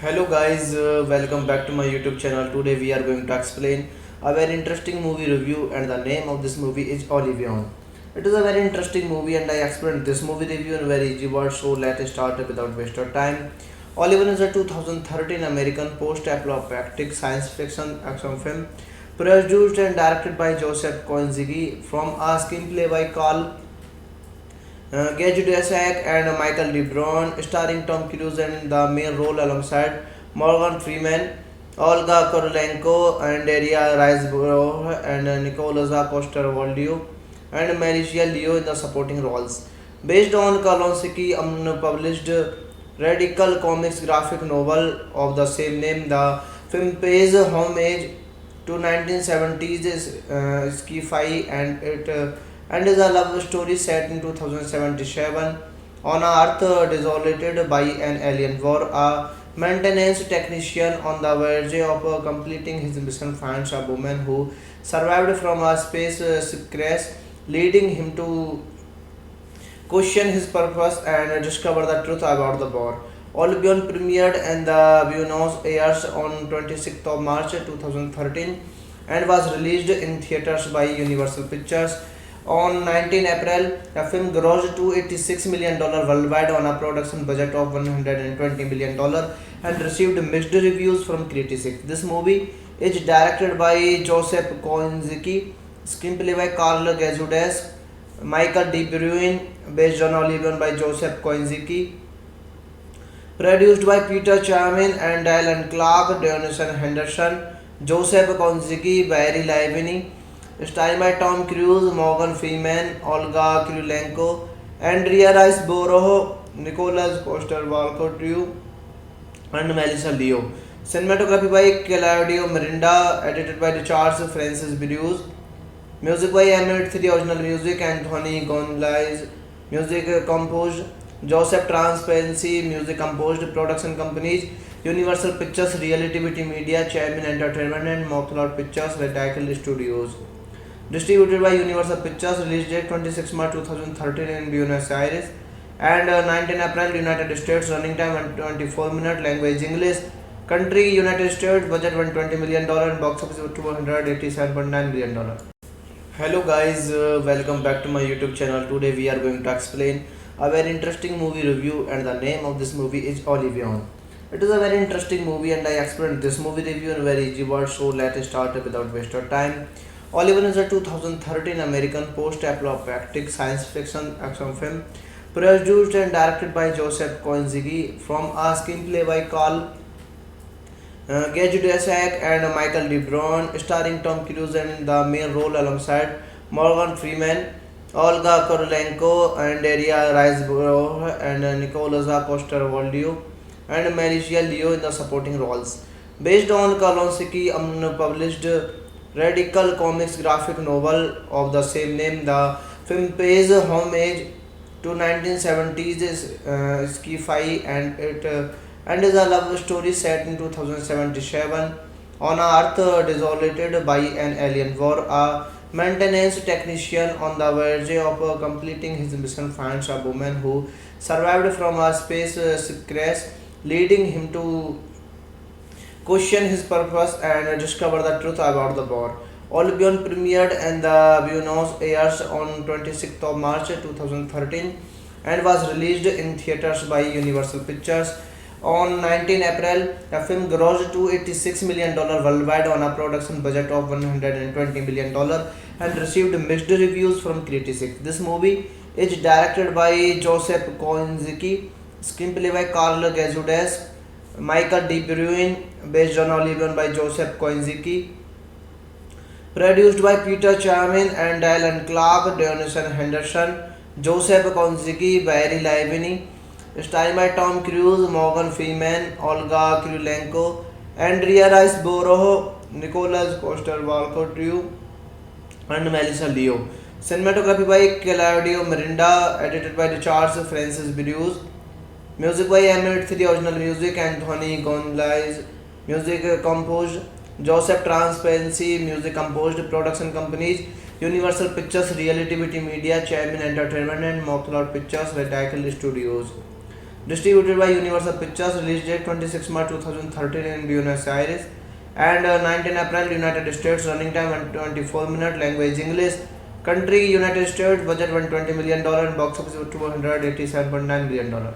Hello guys, welcome back to my YouTube channel. Today we are going to explain a very interesting movie review, and the name of this movie is Olivion. It is a very interesting movie and I explained this movie review in very easy words, so let's start without waste of time. Olivion is a 2013 American post-apocalyptic science fiction action film produced and directed by Joseph Kosinski from a screenplay by Carl Gage Dussack and Michael DeBron, starring Tom Cruise in the main role alongside Morgan Freeman, Olga Kurylenko, and Daria Riseborough, and Nicholas Coster-Waldau, and Malaysia Leo in the supporting roles. Based on Kalinowski's unpublished Radical Comics graphic novel of the same name, the film pays homage to 1970s sci-fi and is a love story set in 2077 on a Earth desolated by an alien war. A maintenance technician on the verge of completing his mission finds a woman who survived from a space crash, leading him to question his purpose and discover the truth about the war. Albion premiered in the Buenos Aires on 26th of March 2013 and was released in theaters by Universal Pictures. On 19 April, the film grossed $286 million worldwide on a production budget of $120 million and received mixed reviews from critics. This movie is directed by Joseph Kosinski, screenplay by Carl Gajudis, Michael De Bruyne, based on Olivion by Joseph Kosinski, produced by Peter Chamin and Alan Clark, Dionison Henderson, Joseph Kosinski, Barry Livini, starring by Tom Cruise, Morgan Freeman, Olga Kurylenko, Andrea Riseborough, Nicholas Coster-Waldau, and Melissa Leo. Cinematography by Claudio Miranda, edited by Charles Francis Bruce. Music by Emmett 3, original music Anthony Gonzalez. Music composed Joseph Transparency. Music composed production companies Universal Pictures, Reality TV Media, Chamin Entertainment, and Mocklord Pictures, Radical Studios. Distributed by Universal Pictures. Release date 26 March 2013 in Buenos Aires and 19 April United States. Running time 24 minutes. Language English. Country United States. Budget $120 million and box office $287.9 million. Hello guys, welcome back to my YouTube channel. Today we are going to explain a very interesting movie review, and the name of this movie is Olivion. It is a very interesting movie and I explained this movie review in very easy words, so let's start without waste of time. Olivion is a 2013 American post-apocalyptic science fiction action film produced and directed by Joseph Kosinski from a screenplay by Carl Gage Dussack and Michael DeBron, starring Tom Cruise in the main role alongside Morgan Freeman, Olga Kurylenko, and Daria Riseborough, and Nicholas Coster-Waldau, and Malaysia Leo in the supporting roles. Based on Kalinowski's unpublished Radical Comics graphic novel of the same name, the film pays homage to 1970s sci-fi and is a love story set in 2077 on a Earth desolated by an alien war. A maintenance technician on the verge of completing his mission finds a woman who survived from a space crash, leading him to question his purpose and discover the truth about the war. Albion premiered in the Buenos Aires on 26th of March 2013 and was released in theaters by Universal Pictures. On 19 April, the film grossed $286 million worldwide on a production budget of $120 million and received mixed reviews from critics. This movie is directed by Joseph Kosinski, screenplay by Carl Gajudis, Michael De Bruyne, based on Olivion by Joseph Kosinski, produced by Peter Chamin and Alan Clark, Dionison Henderson, Joseph Kosinski, Barry Livini, starring by Tom Cruise, Morgan Freeman, Olga Kurylenko, Andrea Riseborough, Nicholas Coster-Waldau, and Melissa Leo. Cinematography by Claudio Miranda, edited by Charles Francis Bruce. Music by M83 original music and Dhoni Gonlai's music composed. Joseph Transparency music composed. Production companies Universal Pictures, Reality Media, Chairman Entertainment and Mockloud Pictures, Reticle Studios. Distributed by Universal Pictures. Release date 26 March 2013 in Buenos Aires and 19 April United States. Running time 124 minutes. Language English. Country United States. Budget $120 million and box office $287.9 million.